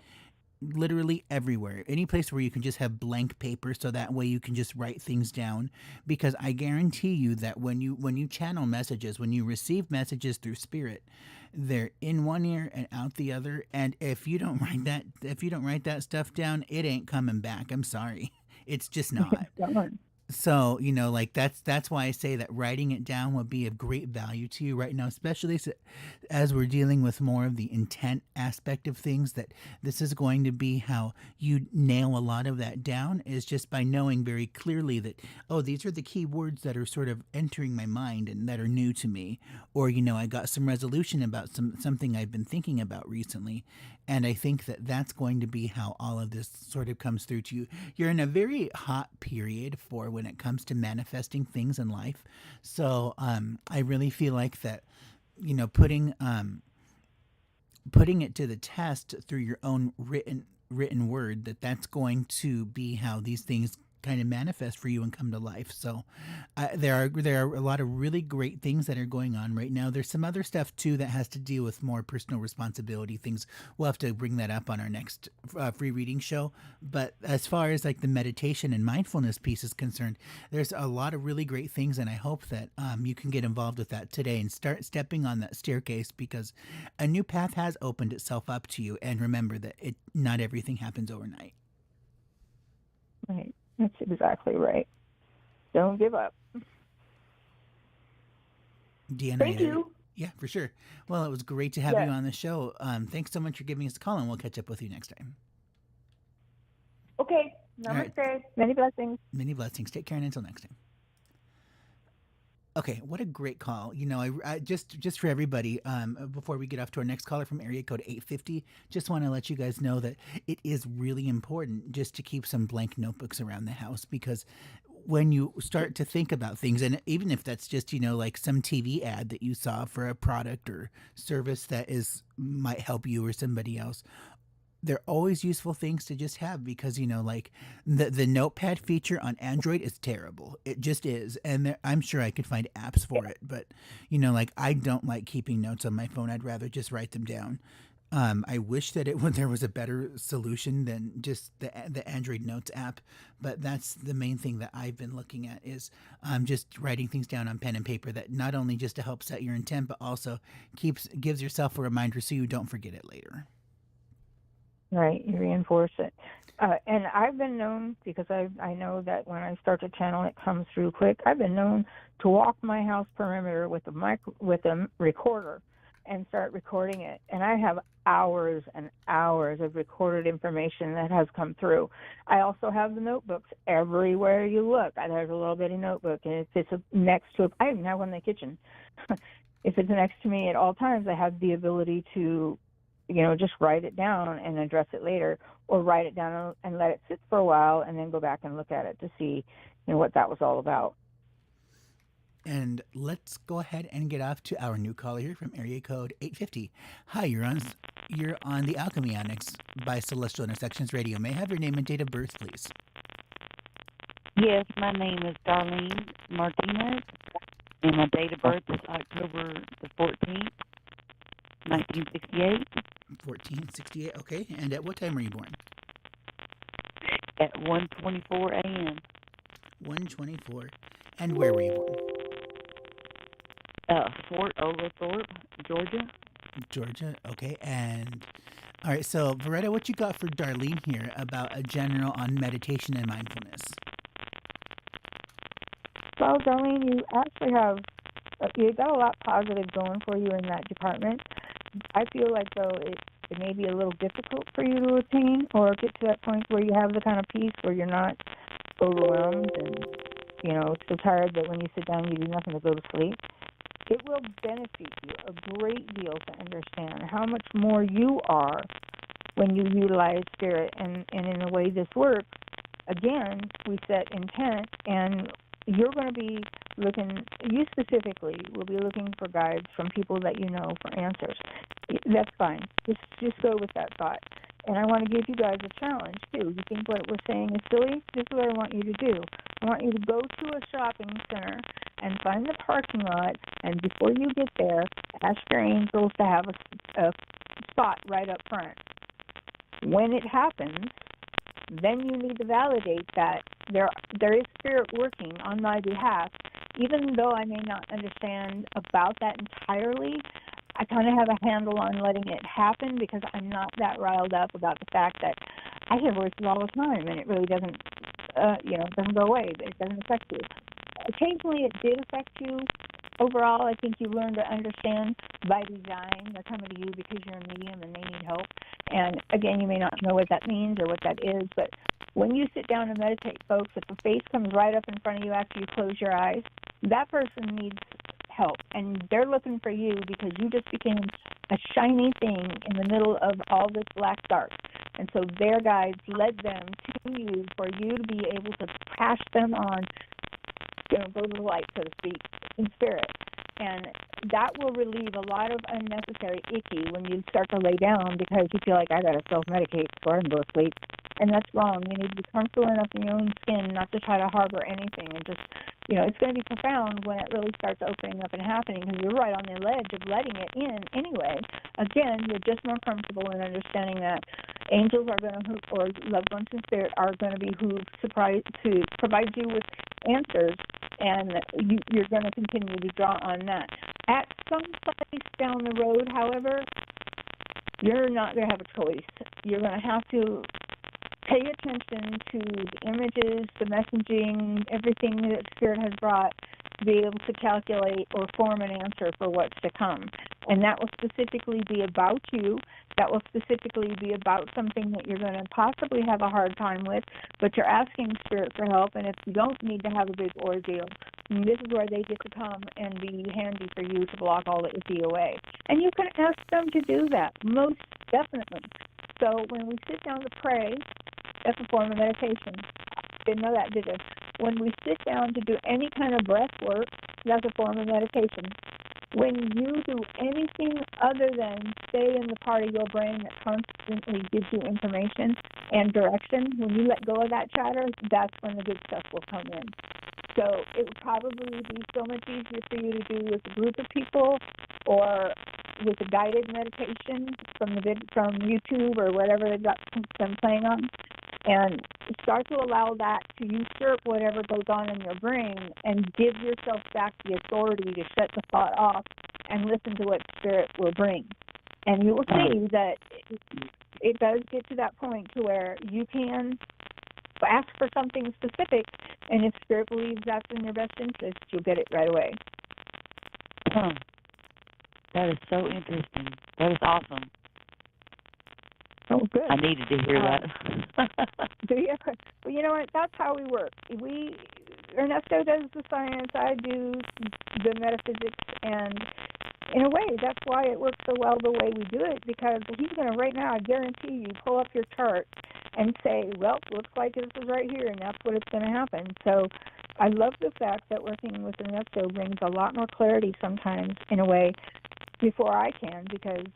Literally everywhere, any place where you can just have blank paper, so that way you can just write things down. Because I guarantee you that when you channel messages, when you receive messages through spirit, they're in one ear and out the other. And if you don't write that stuff down, it ain't coming back. I'm sorry, it's just not. So, that's why I say that writing it down would be of great value to you right now, especially as we're dealing with more of the intent aspect of things, that this is going to be how you nail a lot of that down, is just by knowing very clearly that, oh, these are the key words that are sort of entering my mind and that are new to me. Or, I got some resolution about something I've been thinking about recently. And I think that that's going to be how all of this sort of comes through to you. You're in a very hot period for when it comes to manifesting things in life. So I really feel like that, putting it to the test through your own written word, that's going to be how these things kind of manifest for you and come to life. So there are a lot of really great things that are going on right now. There's some other stuff too that has to deal with more personal responsibility things. We'll have to bring that up on our next free reading show. But as far as like the meditation and mindfulness piece is concerned, there's a lot of really great things, and I hope that you can get involved with that today and start stepping on that staircase, because a new path has opened itself up to you. And remember that not everything happens overnight. Right. That's exactly right. Don't give up. Deanna, thank you. Yeah, for sure. Well, it was great to have you on the show. Thanks so much for giving us a call, and we'll catch up with you next time. Okay. Namaste. Right. Many blessings. Many blessings. Take care, and until next time. Okay, what a great call. I just for everybody, before we get off to our next caller from area code 850, just want to let you guys know that it is really important just to keep some blank notebooks around the house, because when you start to think about things, and even if that's just, like some TV ad that you saw for a product or service that might help you or somebody else, they're always useful things to just have, because, like the notepad feature on Android is terrible. It just is. And I'm sure I could find apps for it, but, like I don't like keeping notes on my phone. I'd rather just write them down. I wish that there was a better solution than just the Android Notes app, but that's the main thing that I've been looking at, is just writing things down on pen and paper, that not only just to help set your intent, but also gives yourself a reminder so you don't forget it later. Right, you reinforce it. And I've been known, because I know that when I start to channel, it comes through quick. I've been known to walk my house perimeter with a recorder and start recording it. And I have hours and hours of recorded information that has come through. I also have the notebooks everywhere you look. There's a little bitty notebook, and if it's next to it, I even have one in the kitchen. If it's next to me at all times, I have the ability to just write it down and address it later, or write it down and let it sit for a while and then go back and look at it to see, what that was all about. And let's go ahead and get off to our new caller here from area code 850. Hi, you're on the Alchemy Annex by Celestial Intersections Radio. May I have your name and date of birth, please? Yes, my name is Darlene Martinez, and my date of birth is October the 14th, 1968. 1468, okay. And at what time were you born? At 1:24 a.m. 124. And where were you born? Fort Oglethorpe, Georgia. Georgia. Okay. And all right. So, Viretta, what you got for Darlene here about a general on meditation and mindfulness? Well, Darlene, you actually have you got a lot positive going for you in that department. I feel like though it may be a little difficult for you to attain or get to that point where you have the kind of peace where you're not overwhelmed and so tired that when you sit down you do nothing but go to sleep. It will benefit you a great deal to understand how much more you are when you utilize spirit. And in the way this works, again, we set intent, and you're going to be you specifically will be looking for guides from people that you know for answers. That's fine. Just go with that thought. And I want to give you guys a challenge, too. You think what we're saying is silly? This is what I want you to do. I want you to go to a shopping center and find the parking lot, and before you get there, ask your angels to have a spot right up front. When it happens, then you need to validate that there is spirit working on my behalf. Even though I may not understand about that entirely, I kind of have a handle on letting it happen because I'm not that riled up about the fact that I hear voices all the time and it really doesn't, it doesn't go away. It doesn't affect you. Occasionally it did affect you. Overall, I think you learn to understand by design. They're coming to you because you're a medium and they need help. And again, you may not know what that means or what that is, but when you sit down and meditate, folks, if a face comes right up in front of you after you close your eyes, that person needs help. And they're looking for you because you just became a shiny thing in the middle of all this black dark. And so their guides led them to you for you to be able to pass them on, go to the light, so to speak, in spirit. And that will relieve a lot of unnecessary icky when you start to lay down because you feel like I got to self-medicate before I can go to sleep. And that's wrong. You need to be comfortable enough in your own skin not to try to harbor anything. And just, it's going to be profound when it really starts opening up and happening because you're right on the ledge of letting it in anyway. Again, you're just more comfortable in understanding that angels are going to, or loved ones in spirit are going to be who to provide you with answers, and you're going to continue to draw on that. At some place down the road, however, you're not going to have a choice. You're going to have to pay attention to the images, the messaging, everything that Spirit has brought to be able to calculate or form an answer for what's to come. And that will specifically be about you. That will specifically be about something that you're going to possibly have a hard time with, but you're asking Spirit for help, and if you don't need to have a big ordeal, this is where they get to come and be handy for you to block all the icky away. And you can ask them to do that, most definitely. So when we sit down to pray, that's a form of meditation. Didn't know that, did you? When we sit down to do any kind of breath work, that's a form of meditation. When you do anything other than stay in the part of your brain that constantly gives you information and direction, when you let go of that chatter, that's when the good stuff will come in. So it would probably be so much easier for you to do with a group of people or with a guided meditation from YouTube or whatever they've got them playing on, and start to allow that to usurp whatever goes on in your brain and give yourself back the authority to shut the thought off and listen to what Spirit will bring. And you will see that it does get to that point to where you can ask for something specific, and if Spirit believes that's in your best interest, you'll get it right away. That is so interesting. That is awesome. Oh, good. I needed to hear that. Do you? Well, you know what? That's how we work. Ernesto does the science, I do the metaphysics, and in a way, that's why it works so well the way we do it, because he's going to, right now, I guarantee you, pull up your chart and say, well, looks like this is right here, and that's what it's going to happen. So I love the fact that working with Ernesto brings a lot more clarity sometimes, in a way, before I can, because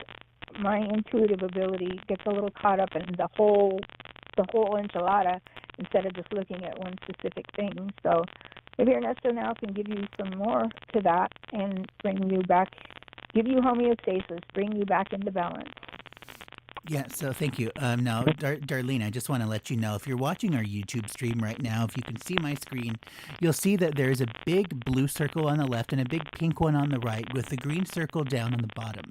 my intuitive ability gets a little caught up in the whole enchilada instead of just looking at one specific thing. So maybe Ernesto now can give you some more to that and bring you back, give you homeostasis, bring you back into balance. Yeah, so thank you. Now, Darlene, I just want to let you know if you're watching our YouTube stream right now, if you can see my screen, you'll see that there's a big blue circle on the left and a big pink one on the right with the green circle down on the bottom.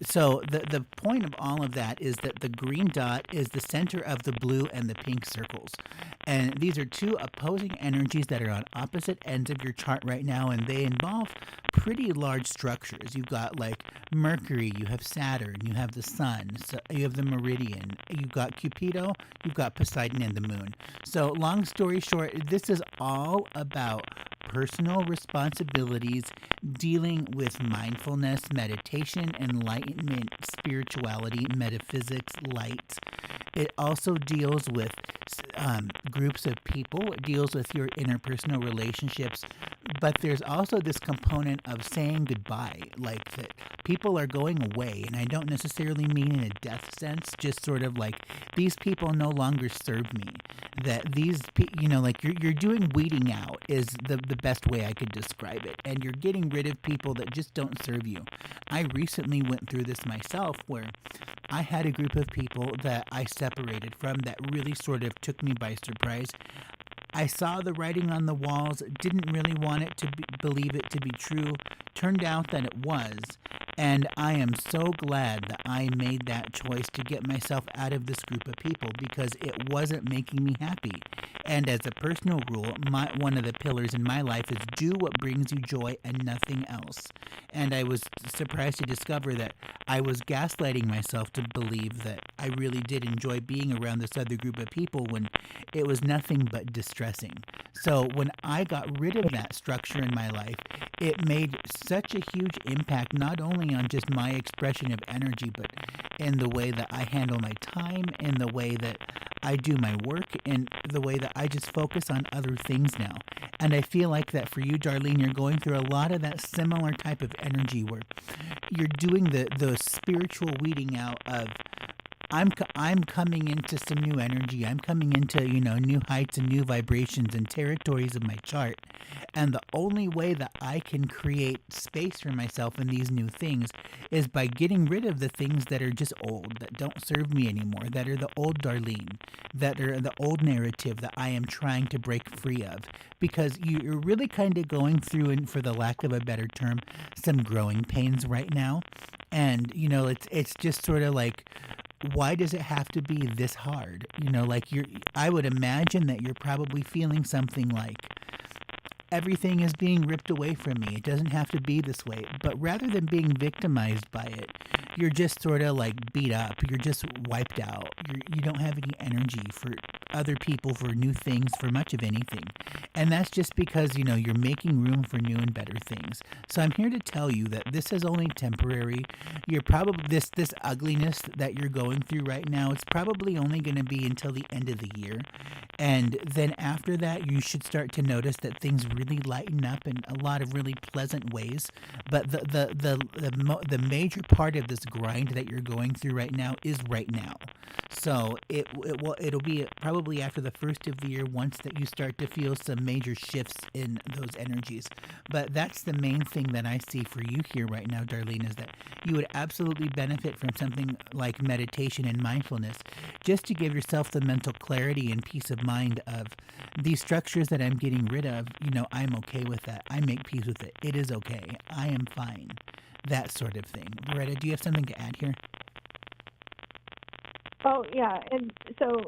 So the point of all of that is that the green dot is the center of the blue and the pink circles. And these are two opposing energies that are on opposite ends of your chart right now, and they involve pretty large structures. You've got like Mercury, you have Saturn, you have the Sun, so you have the Meridian, you've got Cupido, you've got Poseidon and the Moon. So long story short, this is all about personal responsibilities, dealing with mindfulness, meditation, enlightenment, spirituality, metaphysics, light. It also deals with groups of people. It deals with your interpersonal relationships. But there's also this component of saying goodbye, like that people are going away. And I don't necessarily mean in a death sense, just sort of like these people no longer serve me. That these, like you're doing weeding out is the best way I could describe it. And you're getting rid of people that just don't serve you. I recently went through this myself where I had a group of people that I separated from that really sort of took me by surprise. I saw the writing on the walls, didn't really want it to believe it to be true. Turned out that it was. And I am so glad that I made that choice to get myself out of this group of people because it wasn't making me happy. And as a personal rule, one of the pillars in my life is do what brings you joy and nothing else. And I was surprised to discover that I was gaslighting myself to believe that I really did enjoy being around this other group of people when it was nothing but distressing. So when I got rid of that structure in my life, it made such a huge impact, not only on just my expression of energy, but in the way that I handle my time, in the way that I do my work, in the way that I just focus on other things now. And I feel like that for you, Darlene, you're going through a lot of that similar type of energy where you're doing the spiritual weeding out of I'm coming into some new energy. I'm coming into, new heights and new vibrations and territories of my chart. And the only way that I can create space for myself in these new things is by getting rid of the things that are just old, that don't serve me anymore, that are the old Darlene, that are the old narrative that I am trying to break free of. Because you're really kind of going through, and for the lack of a better term, some growing pains right now. And, it's just sort of like, why does it have to be this hard? I would imagine that you're probably feeling something like everything is being ripped away from me. It doesn't have to be this way. But rather than being victimized by it, you're just sort of like beat up. You're just wiped out. You don't have any energy for other people, for new things, for much of anything. And that's just because, you're making room for new and better things. So I'm here to tell you that this is only temporary. You're probably, this ugliness that you're going through right now, it's probably only going to be until the end of the year. And then after that, you should start to notice that things really lighten up in a lot of really pleasant ways. But the major part of this grind that you're going through right now is right now. So it'll be probably after the first of the year once that you start to feel some major shifts in those energies. But that's the main thing that I see for you here right now, Darlene, is that you would absolutely benefit from something like meditation and mindfulness, just to give yourself the mental clarity and peace of mind of these structures that I'm getting rid of. I'm okay with that. I make peace with it. It is okay. I am fine. That sort of thing. Viretta, do you have something to add here? Oh, yeah. And so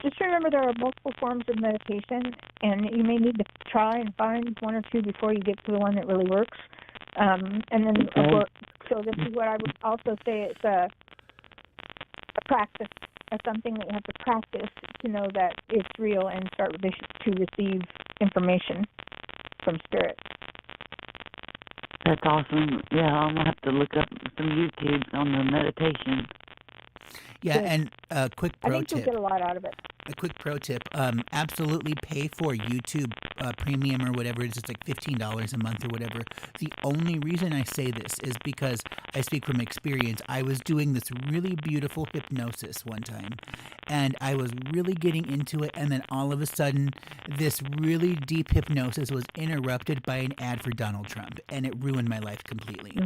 just remember there are multiple forms of meditation, and you may need to try and find one or two before you get to the one that really works. And then, so this is what I would also say, it's a practice, something that you have to practice to know that it's real and start to receive information from spirit. That's awesome. Yeah, I'm going to have to look up some YouTubes on the meditation. Yeah, and a quick pro I think tip. you'll get a lot out of it. A quick pro tip, absolutely pay for YouTube Premium or whatever it is. It's like $15 a month or whatever. The only reason I say this is because I speak from experience. I was doing this really beautiful hypnosis one time, and I was really getting into it, and then all of a sudden, this really deep hypnosis was interrupted by an ad for Donald Trump, and it ruined my life completely.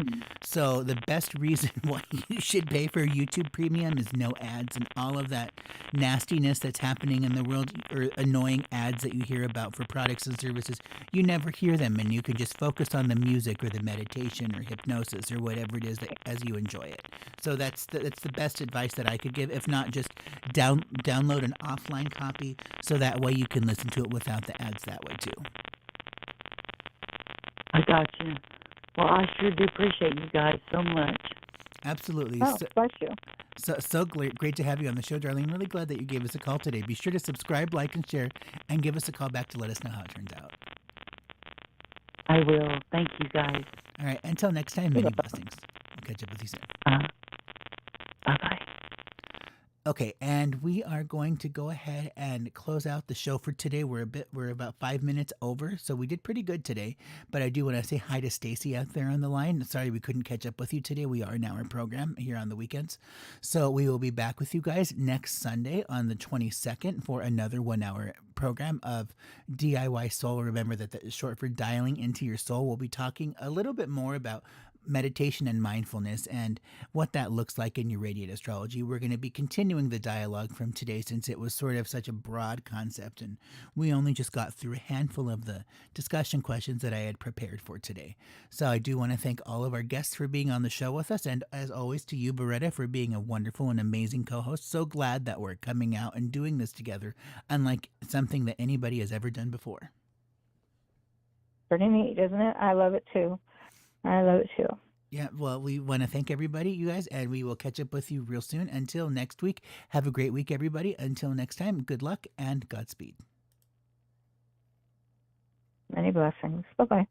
So the best reason why you should pay for YouTube Premium is no ads and all of that nastiness that's happening in the world, or annoying ads that you hear about for products and services. You never hear them, and you can just focus on the music or the meditation or hypnosis or whatever it is that, as you enjoy it. So that's the best advice that I could give. If not, just download an offline copy so that way you can listen to it without the ads that way too. I got you. Well, I sure do appreciate you guys so much. Absolutely. Oh, bless you. So great to have you on the show, Darlene. Really glad that you gave us a call today. Be sure to subscribe, like, and share, and give us a call back to let us know how it turns out. I will. Thank you, guys. All right. Until next time, many blessings. We'll catch up with you soon. Bye-bye. Okay, and we are going to go ahead and close out the show for today. We're about 5 minutes over, so we did pretty good today. But I do want to say hi to Stacy out there on the line. Sorry we couldn't catch up with you today. We are an hour program here on the weekends. So we will be back with you guys next Sunday on the 22nd for another 1 hour program of DIY Soul. Remember that is short for Dialing Into Your Soul. We'll be talking a little bit more about meditation and mindfulness and what that looks like in Uranian astrology. We're going to be continuing the dialogue from today since it was sort of such a broad concept and we only just got through a handful of the discussion questions that I had prepared for today. So I do want to thank all of our guests for being on the show with us, and as always to you, Viretta, for being a wonderful and amazing co-host. So glad that we're coming out and doing this together, unlike something that anybody has ever done before. Pretty neat, isn't it? I love it too. Yeah, well, we want to thank everybody, you guys, and we will catch up with you real soon. Until next week, have a great week, everybody. Until next time, good luck and Godspeed. Many blessings. Bye-bye.